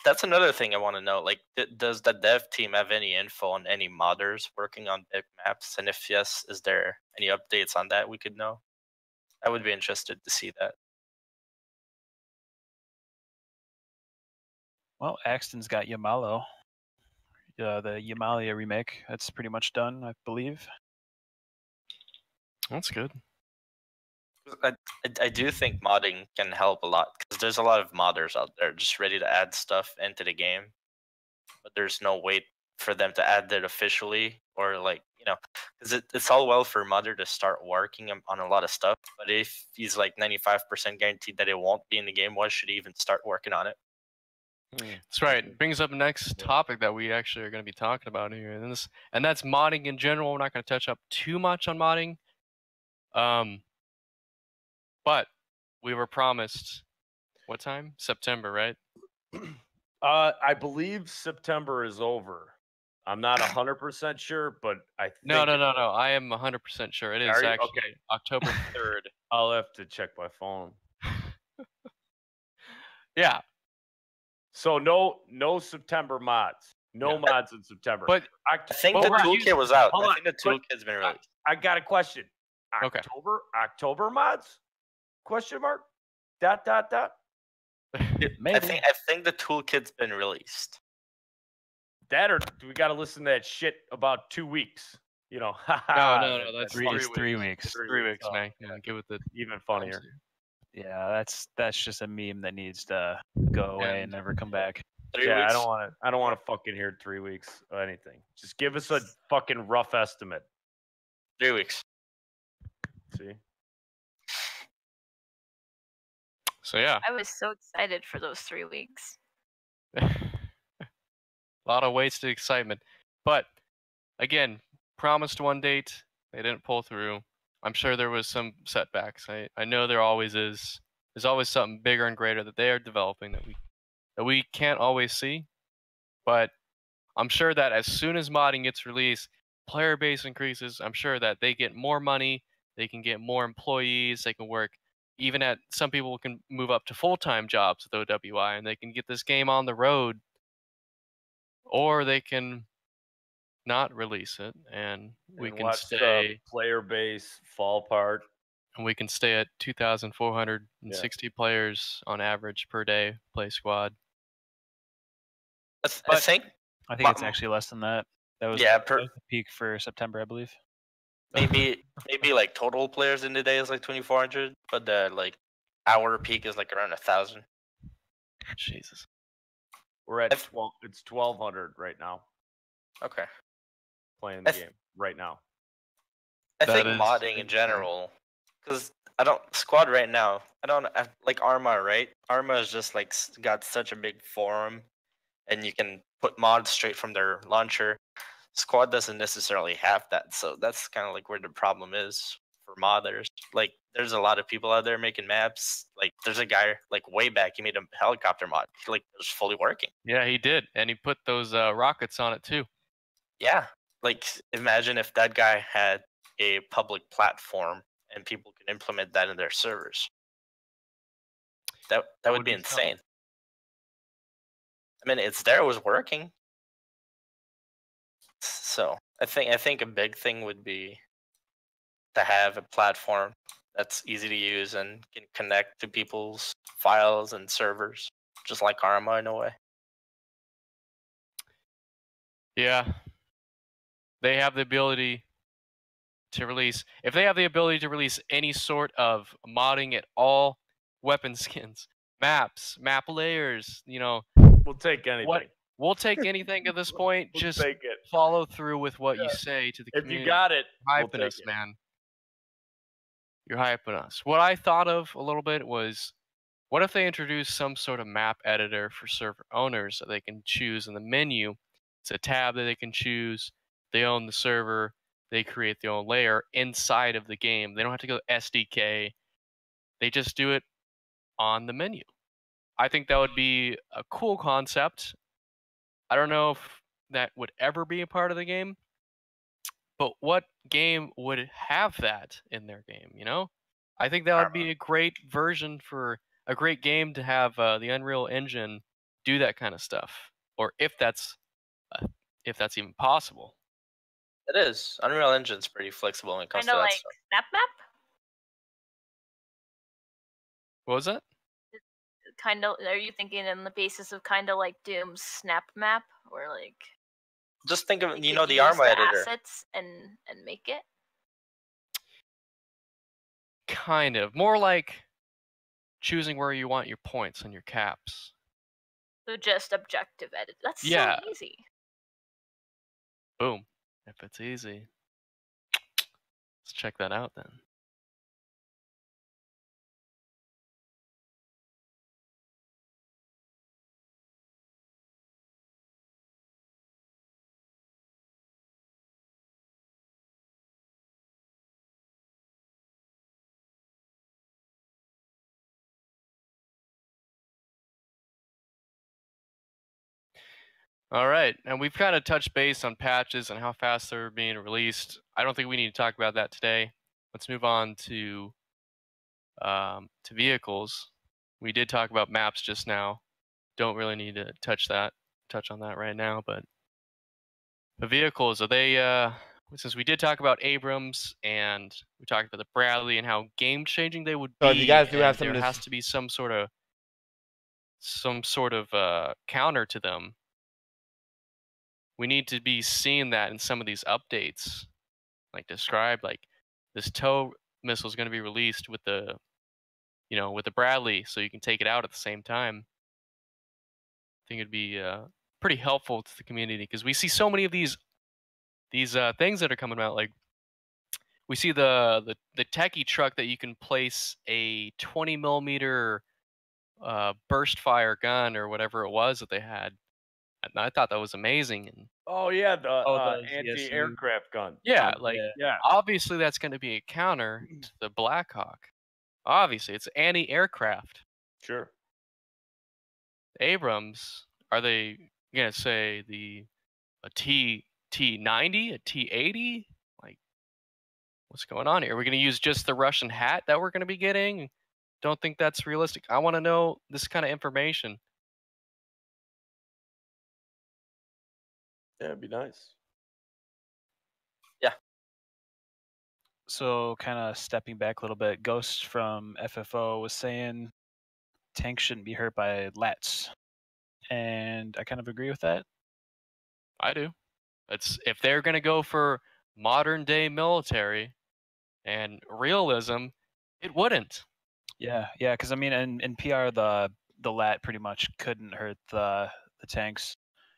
That's another thing I want to know. Like, does the dev team have any info on any modders working on big maps? And if yes, is there any updates on that we could know? I would be interested to see that.
Well, Axton's got Yamalo. The Yamalia remake. That's pretty much done, I believe.
That's good.
I do think modding can help a lot, because there's a lot of modders out there just ready to add stuff into the game, but there's no way for them to add that officially, or like, because it's all well for modder to start working on a lot of stuff, but if he's like 95% guaranteed that it won't be in the game, why should he even start working on it?
That's right. It brings up the next topic that we actually are going to be talking about here, and that's modding in general. We're not going to touch up too much on modding. But we were promised what time? September, right?
I believe September is over. I'm not 100% sure, but I think
No. I am 100% sure. It is
Are you?
actually
Okay.
October 3rd.
I'll have to check my phone.
Yeah,
So no September mods. No
Yeah.
mods in September.
but
I think
But
the
we're
toolkit was out.
Hold
I
on,
think the
but
toolkit's been released.
I got a question.
Okay.
October mods? Question mark? Dot.
Maybe.
I think the toolkit's been released.
That, or do we got to listen to that shit about 2 weeks?
no, that's
It's 3 weeks.
3 weeks,
Oh,
man. Come on, give it the
even funnier.
Yeah, that's just a meme that needs to go away and never come back.
3
Yeah,
weeks.
I don't want to fucking hear 3 weeks of anything. Just give us a fucking rough estimate.
3 weeks.
See?
So yeah,
I was so excited for those 3 weeks.
a lot of wasted excitement. But again, promised one date, they didn't pull through. I'm sure there was some setbacks. I know there always is. There's always something bigger and greater that they are developing that we can't always see. But I'm sure that as soon as modding gets released, player base increases. I'm sure that they get more money, they can get more employees, they can work even at some people can move up to full-time jobs with OWI and they can get this game on the road, or they can not release it and we
And
can
watch the
stay
player base fall apart.
and we can stay at 2,460 players on average per day play squad.
I
But-
think
I think it's actually less than that. That was
Yeah,
that
per-
was the peak for September, I believe.
maybe like total players in the day is like 2,400, but the like hour peak is like around 1,000.
Jesus.
We're at
If-
12. It's 1,200 right now
Okay.
playing the
If-
game right now.
I
That
think
is
modding in
insane.
general, because I don't squad right now. I like Arma, right? Arma is just like got such a big forum, and you can put mods straight from their launcher. Squad doesn't necessarily have that, so that's kind of like where the problem is for modders. Like, there's a lot of people out there making maps. Like, there's a guy like way back. He made a helicopter mod. Like, it was fully working.
Yeah, he did, and he put those rockets on it too.
Yeah. Like, imagine if that guy had a public platform and people could implement that in their servers. That would be
be something.
insane. I mean, it's there, it was working. So I think a big thing would be to have a platform that's easy to use and can connect to people's files and servers, just like Arma in a way.
Yeah. They have the ability to release, if they have the ability to release any sort of modding at all, weapon skins, maps, map layers,
We'll take anything.
we'll take anything at this point.
We'll
Just
take it.
follow through with what you
Yeah.
say to the
If
community.
you got it,
You're
we'll
hyping
take
us,
it.
man. You're hyping us. What I thought of a little bit was, what if they introduce some sort of map editor for server owners that they can choose in the menu? It's a tab that they can choose. They own the server. They create their own layer inside of the game. They don't have to go to SDK. They just do it on the menu. I think that would be a cool concept. I don't know if that would ever be a part of the game, but what game would have that in their game, I think that would be a great version for a great game to have the Unreal Engine do that kind of stuff, or if that's even possible.
It is. Unreal Engine's pretty flexible when it comes
Kind
to
of
that
like
stuff.
Snap Map.
What was that?
Kind of. Are you thinking in the basis of kind of like Doom's Snap Map, or like
Just think of
you
the
could use
Arma
the
editor.
assets and make it?
Kind of. More like choosing where you want your points on your caps.
So just objective edit. That's
Yeah.
so easy.
Boom. If it's easy. Let's check that out then. All right, and we've kind of touched base on patches and how fast they're being released. I don't think we need to talk about that today. Let's move on to vehicles. We did talk about maps just now. Don't really need to touch on that right now. But the vehicles, are they? Since we did talk about Abrams and we talked about the Bradley and how game changing they would be,
So if you guys do
and
have some of
there
this-
has to be some sort of counter to them. We need to be seeing that in some of these updates, like described, like this tow missile is going to be released with the Bradley, so you can take it out at the same time. I think it'd be pretty helpful to the community because we see so many of these things that are coming out. Like we see the techie truck that you can place a 20 millimeter burst fire gun or whatever it was that they had. And I thought that was amazing. And
Oh yeah, the
the
anti-aircraft gun.
yeah, like
Yeah.
obviously that's going to be a counter to the Blackhawk. Obviously, it's anti-aircraft.
Sure.
Abrams, are they going to say the a T90, a T80? Like, what's going on here? Are we going to use just the Russian hat that we're going to be getting? Don't think that's realistic. I want to know this kind of information.
Yeah, it'd be nice.
So, kind of stepping back a little bit, Ghost from FFO was saying tanks shouldn't be hurt by lats, and I kind of agree with that.
I do. It's if they're going to go for modern day military and realism, it wouldn't.
Yeah, because I mean, in PR, the lat pretty much couldn't hurt the tanks,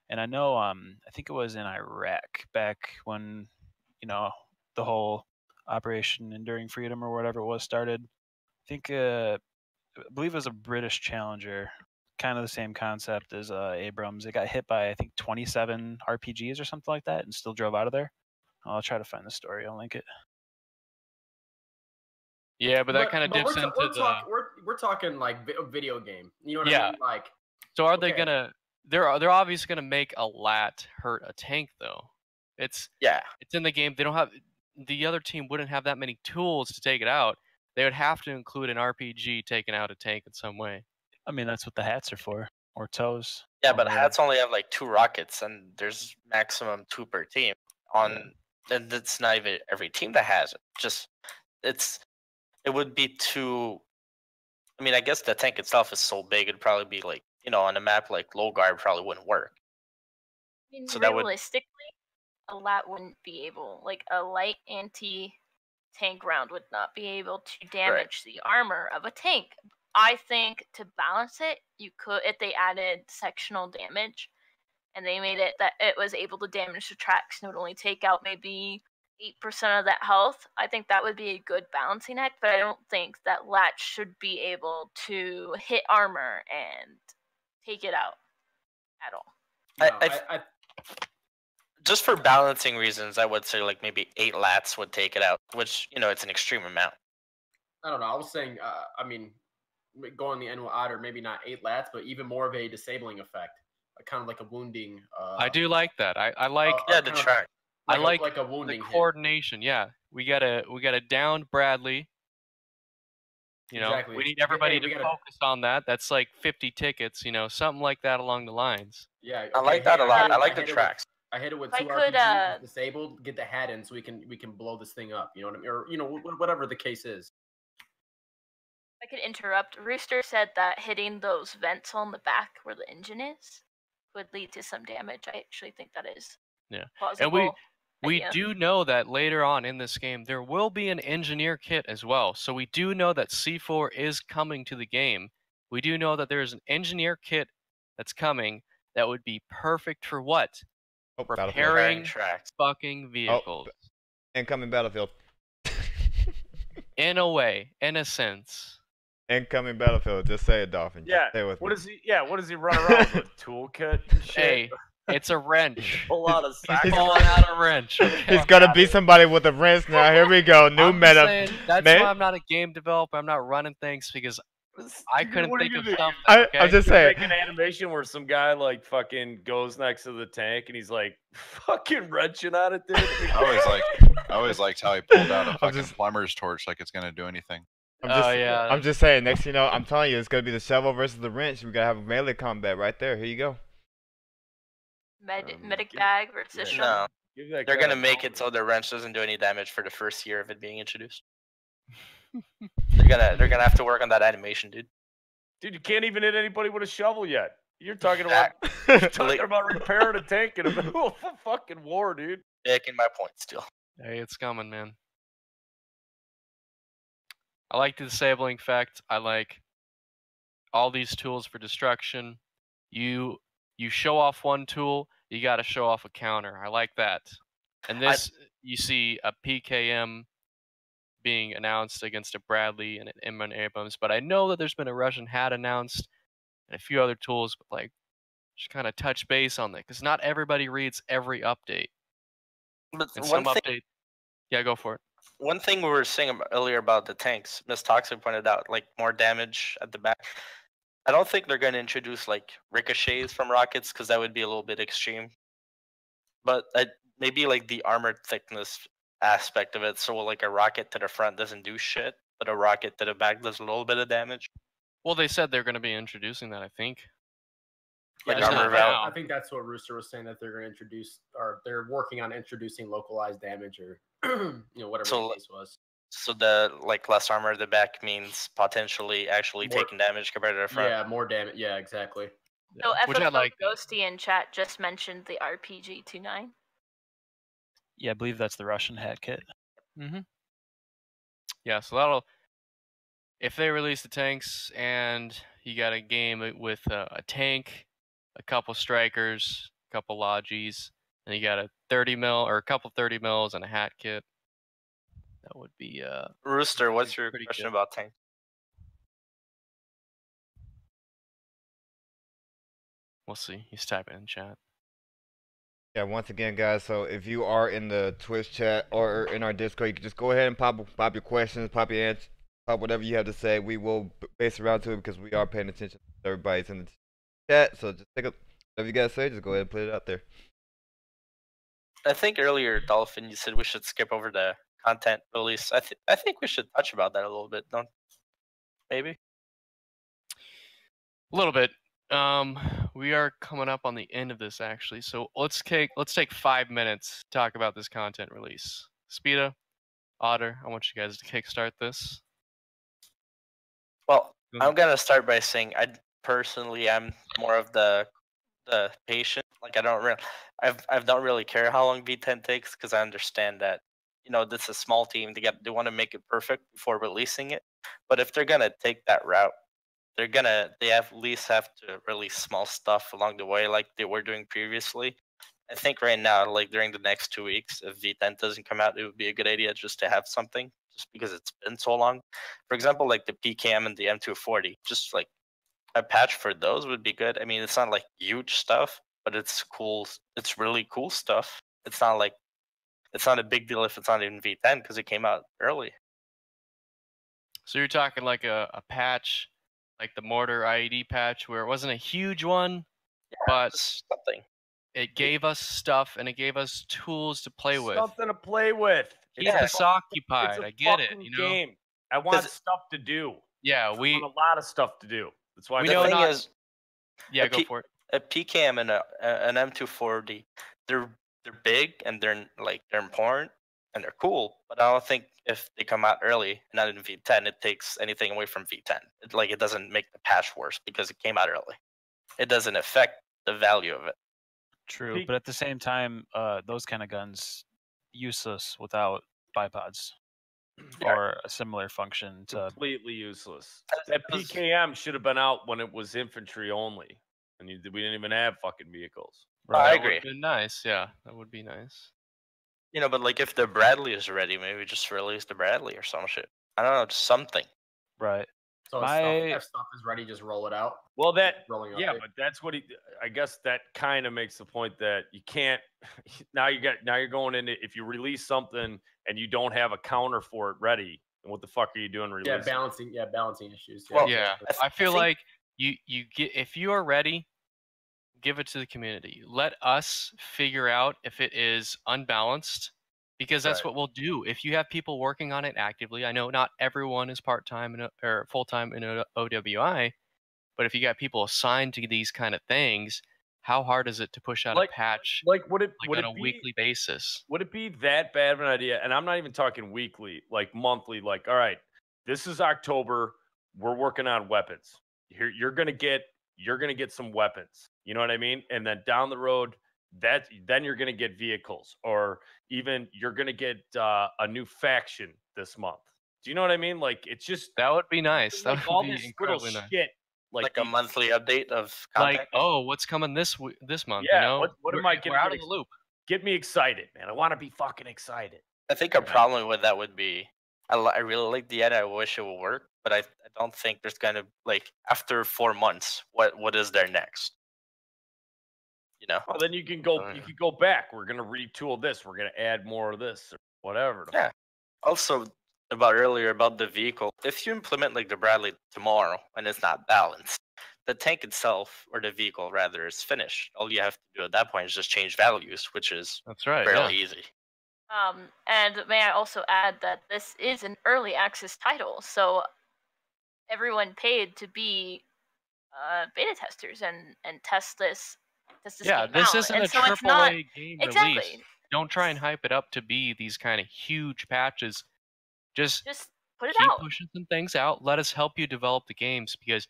and I know I think it was in Iraq back when the whole Operation Enduring Freedom or whatever it was started. I think I believe it was a British Challenger, kind of the same concept as Abrams. It got hit by I think 27 RPGs or something like that, and still drove out of there. I'll try to find the story. I'll link it.
Yeah, but that kind of dips into
we're talking like video game. You know what I mean? Like,
so are they gonna? They're obviously gonna make a lat hurt a tank though. It's in the game. They don't have the other team wouldn't have that many tools to take it out. They would have to include an RPG taking out a tank in some way.
I mean, that's what the hats are for, or toes.
Yeah, but hats only have like 2 rockets, and there's maximum 2 per team. And it's not even every team that has it. It would be too. I mean, I guess the tank itself is so big, it'd probably be like on a map like Lowguard probably wouldn't work.
I mean, so realistically, a lat wouldn't be able, like a light anti-tank round would not be able to damage the armor of a tank. I think to balance it, you could, if they added sectional damage and they made it that it was able to damage the tracks and it would only take out maybe 8% of that health, I think that would be a good balancing act, but I don't think that lat should be able to hit armor and take it out at all.
I just for balancing reasons, I would say like maybe 8 lats would take it out, which it's an extreme amount.
I don't know. I was saying, I mean, going the end odd, or maybe not 8 lats, but even more of a disabling effect, kind of like a wounding.
I do like that. I like
the track.
I like
a wounding
the coordination.
Hit.
Yeah, we gotta down Bradley.
Exactly.
We need everybody to focus on that. That's like 50 tickets. Something like that along the lines.
Yeah, okay.
I like that a lot. I like the tracks.
I hit it with 2 RPGs disabled. Get the hat in so we can blow this thing up. You know what I mean? Or whatever the case is.
I could interrupt. Rooster said that hitting those vents on the back where the engine is would lead to some damage. I actually think that is plausible.
And we do know that later on in this game there will be an engineer kit as well. So we do know that C4 is coming to the game. We do know that there's an engineer kit that's coming that would be perfect for what? Repairing fucking vehicles.
Incoming battlefield.
In a way, in a sense.
Incoming battlefield. Just say it, Dolphin.
Yeah.
Stay with me.
What does he run around with? Toolkit and shit?
Hey, it's a wrench.
Pull out a sack.
He's pulling out a wrench. Okay?
He's gonna beat somebody with a wrench now. Here we go. New meta.
Saying, that's why I'm not a game developer. I'm not running things because I couldn't think of something.
I'm just saying.
Make an animation where some guy like fucking goes next to the tank and he's like fucking wrenching on it, dude.
I always liked how he pulled out a fucking plumber's torch like it's gonna do anything.
I'm just saying. Next, I'm telling you, it's gonna be the shovel versus the wrench. We gotta have a melee combat right there. Here you go.
Medic bag versus
no. They're gonna make it so the wrench doesn't do any damage for the first year of it being introduced. They're gonna have to work on that animation, dude.
Dude, you can't even hit anybody with a shovel yet. You're talking about repairing a tank in the middle of a fucking war, dude.
Making my point still.
Hey, it's coming, man. I like the disabling effect. I like all these tools for destruction. You show off one tool, you got to show off a counter. I like that. And this, you see a PKM being announced against a Bradley and an M1 Abrams, but I know that there's been a Russian hat announced and a few other tools, but like just kind of touch base on that because not everybody reads every update.
But
and some update, yeah, go for it.
One thing we were saying earlier about the tanks, Miss Toxic pointed out, like more damage at the back. I don't think they're going to introduce like ricochets from rockets because that would be a little bit extreme. but maybe like the armor thickness aspect of it. So like a rocket to the front doesn't do shit, but a rocket to the back does a little bit of damage.
Well, they said they're going to be introducing that, I think.
Like
Yeah,
armor
not
valve.
now.
I think that's what Rooster was saying, that they're going to introduce, or they're working on introducing localized damage, or whatever
So,
the case was.
So the like less armor at the back means potentially actually
More-
taking damage compared to the front.
Yeah, more damage. Yeah, exactly.
So
Which I
FFO
like.
Ghosty in chat just mentioned the RPG-29.
Yeah, I believe that's the Russian hat kit.
Mm-hmm. Yeah, so that'll. If they release the tanks and you got a game with a tank, a couple strikers, a couple logis, and you got a 30 mil or a couple 30 mils and a hat kit, that would be
Rooster, what's your
pretty
question
good.
about tank?
We'll see. He's typing in chat.
Yeah, once again, guys, so if you are in the Twitch chat or in our Discord, you can just go ahead and pop your questions, pop your answers, pop whatever you have to say. We will base around to it because we are paying attention to everybody's in the chat. So just take a, whatever you guys say, just go ahead and put it out there.
I think earlier, Dolphin, you said we should skip over the content release. I think we should touch about that a little bit, don't? Maybe.
A little bit. We are coming up on the end of this actually, so let's take 5 minutes to talk about this content release. Speeda, Otter, I want you guys to kickstart this.
Well,
Go ahead.
I'm gonna start by saying I'm more of the patient. Like I don't really care how long V10 takes because I understand that this is a small team. They want to make it perfect before releasing it. But if they're gonna take that route, they at least have to release small stuff along the way, like they were doing previously. I think right now, like during the next 2 weeks, if V10 doesn't come out, it would be a good idea just to have something, just because it's been so long. For example, like the PKM and the M240, just like a patch for those would be good. I mean, it's not like huge stuff, but it's cool. It's really cool stuff. It's not a big deal if it's not in V10 because it came out early.
So you're talking like a patch, like the Mortar IED patch, where it wasn't a huge one, but
Just something.
it gave us stuff and it gave us tools to play with.
Something to play with.
Keep
It's a
us
fucking-
occupied.
it's a
I get it.
fucking
You know.
game. I want
'Cause-
stuff to do.
Yeah,
I
we.
want a lot of stuff to do. That's why
We
The
know
thing
not-
is,
Yeah,
a
go
P-
for it.
a PKM and an M240, they're big and they're important and they're cool, but I don't think if they come out early, not in V10, it takes anything away from V10. It doesn't make the patch worse because it came out early. It doesn't affect the value of it.
True,
Peak-
but at the same time, those kind of guns useless without bipods
Yeah.
or a similar function to.
completely useless.
That
That
was-
PKM should have been out when it was infantry only, and we didn't even have fucking vehicles.
I
That
agree.
would've been nice. Yeah, that would be nice.
But like if the Bradley is ready, maybe just release the Bradley or some shit. I don't know, just something.
Right.
So if stuff is ready, just roll it out.
Well,
Rolling
yeah,
update.
but that's what I guess that kind of makes the point that you can't. Now you're going into, if you release something and you don't have a counter for it ready, then what the fuck are you doing releasing?
Balancing issues.
Well,
Yeah, I feel like you get, if you are ready, give it to the community. Let us figure out if it is unbalanced, because that's
Right.
what we'll do. If you have people working on it actively, I know not everyone is part-time or full-time in OWI, but if you got people assigned to these kind of things, how hard is it to push out
Like-
a patch
Like would
on
it
a
be,
weekly basis?
Would it be that bad of an idea? And I'm not even talking weekly, like monthly. Like, all right, this is October. We're working on weapons. You're gonna get some weapons. You know what I mean? And then down the road, then you're gonna get vehicles, or even you're gonna get a new faction this month. Do you know what I mean? Like, it's just
That would be nice. That
like
would
all
be
this little
incredibly nice.
shit.
Like a
these-
monthly update of content.
Like, oh, what's coming this month?
Yeah,
You know,
what am
We're-
I getting
We're out
ready-
of the loop.
Get me excited, man. I want to be fucking excited.
I think a problem with that would be I really like the idea. I wish it would work, but I don't think there's gonna after 4 months. What is there next?
Well, then you can go back. We're gonna retool this. We're gonna add more of this or whatever.
Yeah. Also, about the vehicle, if you implement like the Bradley tomorrow and it's not balanced, the tank itself, or the vehicle rather, is finished. All you have to do at that point is just change values, which is
That's right.
fairly
Yeah.
easy.
And may I also add that this is an early access title, so everyone paid to be beta testers and test this
Yeah,
game
this
out.
isn't
And
a
so it's not
AAA game
exactly.
release. Don't try and hype it up to be these kind of huge patches. Just
put it
keep
out.
pushing some things out. Let us help you develop the games, because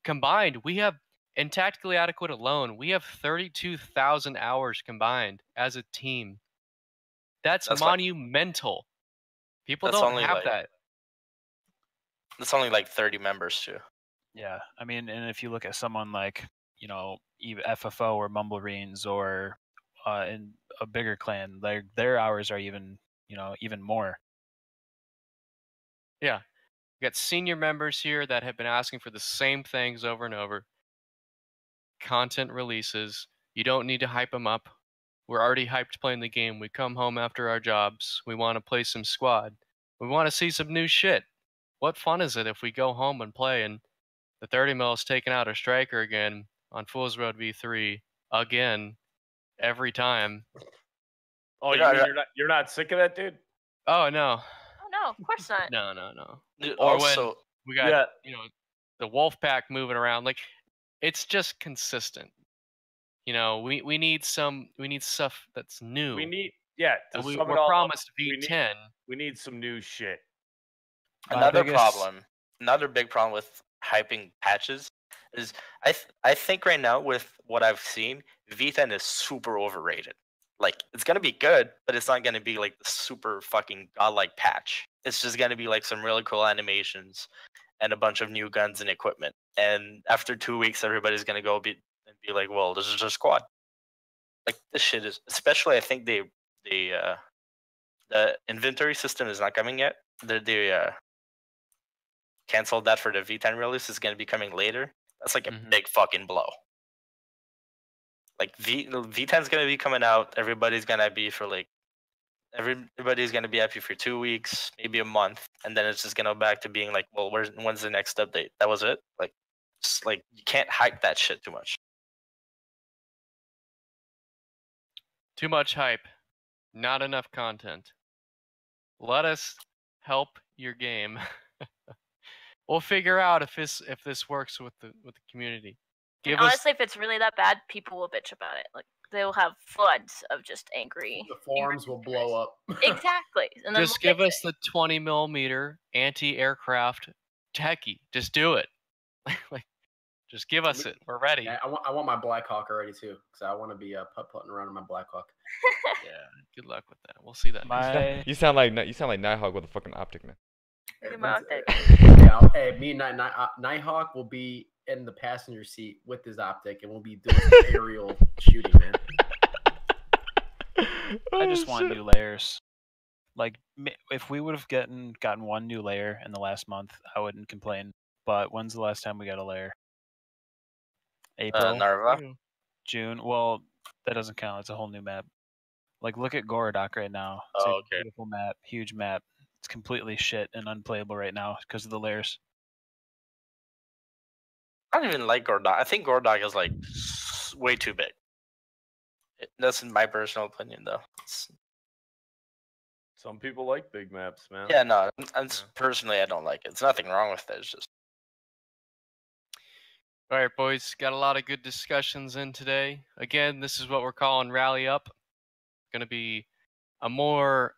combined, we have, in Tactically Adequate alone, we have 32,000 hours combined as a team. That's monumental. People
that's
don't
only
have
like-
that.
It's only like 30 members too.
Yeah, I mean, and if you look at someone like, you know, even FFO or Mumblereens or in a bigger clan, their hours are even, you know, even more.
Yeah. We got senior members here that have been asking for the same things over and over. Content releases. You don't need to hype them up. We're already hyped playing the game. We come home after our jobs. We want to play some squad. We want to see some new shit. What fun is it if we go home and play and the 30 mil is taking out a striker again on Fool's Road V3 again every time?
Oh, you're not sick of that, dude?
Oh no.
Oh no, of course not.
No.
Dude,
Or
also,
when we got you know, the wolf pack moving around, like, it's just consistent. You know, we need stuff that's new.
We need to
and
sum
we're
it all up,
promised V10.
we need some new shit.
another big problem with hyping patches is I think right now, with what I've seen, V10 is super overrated. Like, it's gonna be good, but it's not gonna be like the super fucking godlike patch. It's just gonna be like some really cool animations and a bunch of new guns and equipment. And after 2 weeks, everybody's gonna go be like, well, this is just squad. Like, this shit is, especially, I think the inventory system is not coming yet. They canceled that for the V10 release. It's gonna be coming later. That's like a big fucking blow. Like, V10 is gonna be coming out. Everybody's gonna be happy for 2 weeks, maybe a month, and then it's just gonna go back to being like, well, when's the next update? That was it. Like, just like, you can't hype that shit too much.
Too much hype, not enough content. Let us help your game. We'll figure out if this works with the community.
Honestly, if it's really that bad, people will bitch about it. Like, they will have floods of just angry.
The forums will blow up.
Exactly. And then
just give us the 20 millimeter anti-aircraft techie. Just do it. Like, just give us it. We're ready.
Yeah, I want my Black Hawk already too, because I want to be putt-putting around in my Black Hawk.
Yeah. Good luck with that. We'll see that.
You sound like Nighthawk with a fucking optic, man.
Yeah, hey, me and Nighthawk will be in the passenger seat with his optic, and we'll be doing aerial shooting, man.
I just want new layers. Like, if we would have gotten one new layer in the last month, I wouldn't complain. But when's the last time we got a layer? April?
Narva?
June? Well, that doesn't count. It's a whole new map. Like, look at Gorodok right now. It's a beautiful map, huge map. It's completely shit and unplayable right now because of the layers.
I don't even like Gorodok. I think Gorodok is like way too big. That's in my personal opinion, though.
Some people like big maps, man.
Yeah, no. Personally, I don't like it. There's nothing wrong with it. It's just.
All right, boys. Got a lot of good discussions in today. Again, this is what we're calling Rally Up. Going to be a more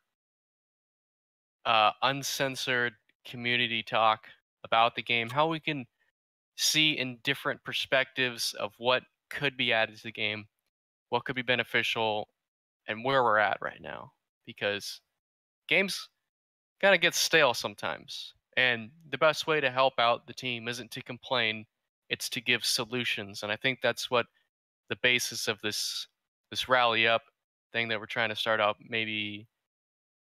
uncensored community talk about the game, how we can see in different perspectives of what could be added to the game, what could be beneficial, and where we're at right now. Because games kind of get stale sometimes, and the best way to help out the team isn't to complain, it's to give solutions. And I think that's what the basis of this Rally Up thing that we're trying to start out, maybe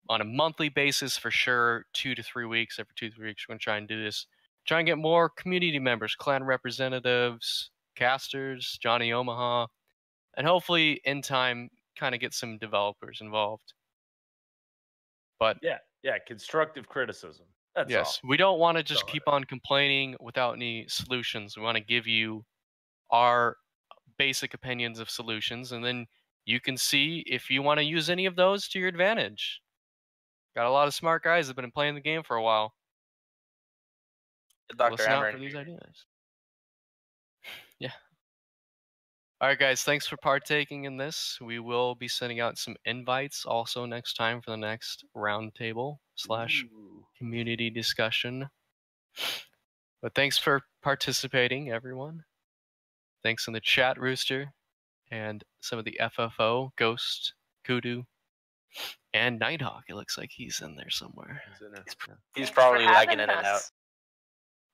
on a monthly basis for sure, 2 to 3 weeks. Every 2 to 3 weeks, we're going to try and do this. Try and get more community members, clan representatives, casters, Johnny Omaha, and hopefully in time kind of get some developers involved. But
yeah, constructive criticism. That's
Yes,
all.
we don't want to just
all
keep on complaining without any solutions. We want to give you our basic opinions of solutions, and then you can see if you want to use any of those to your advantage. Got a lot of smart guys that have been playing the game for a while.
Dr.
Listen out
Hammer.
for these ideas. Yeah. All right, guys. Thanks for partaking in this. We will be sending out some invites also next time for the next roundtable / community discussion. But thanks for participating, everyone. Thanks in the chat, Rooster, and some of the FFO, Ghost, Kudu, and Nighthawk. It looks like he's in there somewhere.
He's
Thanks
probably
for
lagging
having
in and out.
us.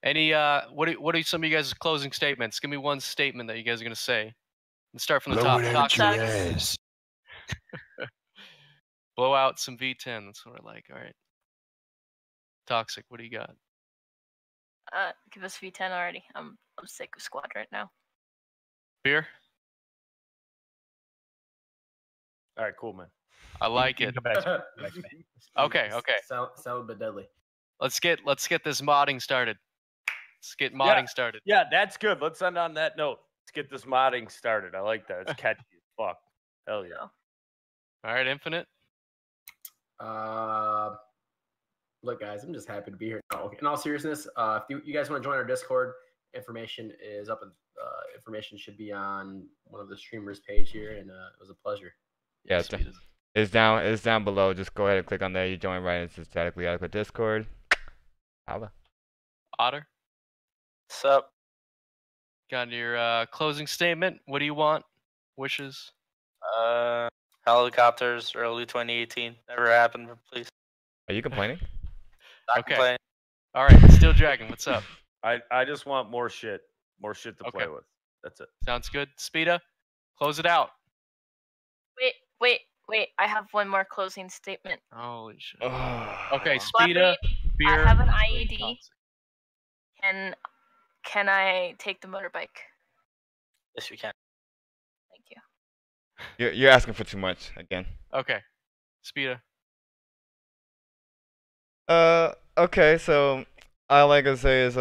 Any what are some of you guys' closing statements? Give me one statement that you guys are gonna say. Let's start from the top. Toxic. Blow out some V10. That's what I like. All right. Toxic, what do you got?
Give us V10 already. I'm sick of squad right now.
Beer?
All right, cool, man.
I like
You
it.
can come back to me.
Okay.
Sound but deadly.
Let's get this modding started. Let's get modding started.
Yeah, that's good. Let's end on that note. Let's get this modding started. I like that. It's catchy as fuck. Hell yeah.
All right, Infinite.
Look, guys, I'm just happy to be here. No, in all seriousness, if you guys want to join our Discord, information is up. Information should be on one of the streamers' page here, and it was a pleasure.
Yeah, it's down below. Just go ahead and click on there. You join right into Statically Adequate Discord. Holla.
Otter.
What's up?
Got your closing statement. What do you want? Wishes?
Helicopters, early 2018. Never happened, please.
Are you complaining?
Not
Okay.
complaining.
All right, Steel Dragon, what's up?
I just want more shit to play with. That's it.
Sounds good. Speeda, close it out.
Wait. I have one more closing statement.
Holy shit.
Oh,
Okay,
Slappy,
Speeda, Beer.
I have an IED. Can I take the motorbike?
Yes, you can.
Thank you.
You're asking for too much again.
Okay, Speeda.
Okay, so all I can say is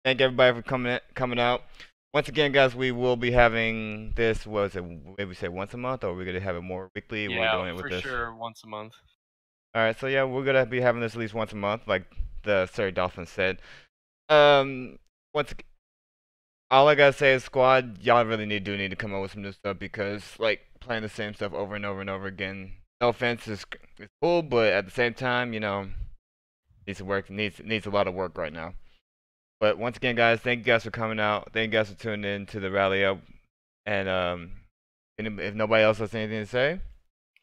thank everybody for coming out. Once again, guys, we will be having this. What was it? Maybe say once a month, or are we gonna have it more weekly? We're doing it with
for
this.
sure, once a month.
All right, so yeah, we're gonna be having this at least once a month, like the Sir Dolphin said. All I gotta say is, squad, y'all really need to come up with some new stuff, because like playing the same stuff over and over and over again. No offense, it's cool, but at the same time, you know, needs a lot of work right now. But once again, guys, thank you guys for coming out. Thank you guys for tuning in to the rally up. And if nobody else has anything to say,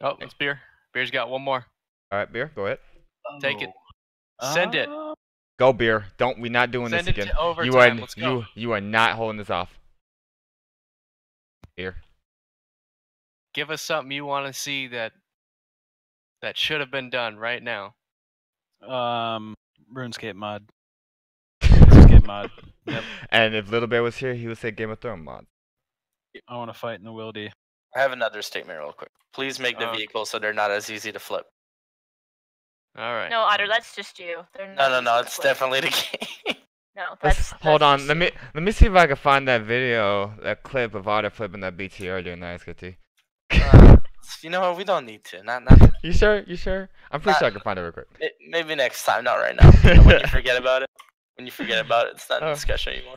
Oh, it's Beer. Beer's got one more.
all right, Beer, go ahead.
Take it. Send it.
Go, Beer. We're not doing
Send
this
it
again.
to overtime. Let's go.
You are not holding this off. Beer.
Give us something you want to see that should have been done right now.
RuneScape mod. RuneScape mod. Yep.
And if Little Bear was here, he would say Game of Thrones mod.
I want to fight in the wildy.
I have another statement real quick. Please make the vehicles so they're not as easy to flip.
All right.
No, Otter, that's just you. They're not
No,
easy to
it's
flip.
definitely the game.
No, that's
Hold on.
just
Let me see if I can find that video, that clip of Otter flipping that BTR during the SKT.
You know what? We don't need to. Not.
You sure? You sure? I'm pretty sure I can find it real quick.
Maybe next time, not right now. You know, when you forget about it. When you forget about it, it's not a discussion anymore.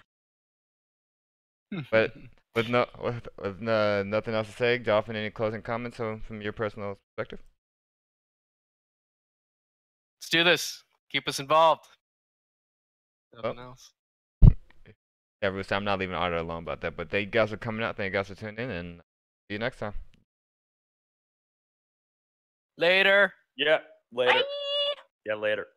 But with nothing else to say, Dolphin, any closing comments from your personal perspective?
Let's do this. Keep us involved. Nothing else.
Yeah, Rooster, I'm not leaving Otter alone about that. But thank you guys for coming out. Thank you guys for tuning in, and see you next time.
Later.
Yeah, later.
Bye.
Yeah, later.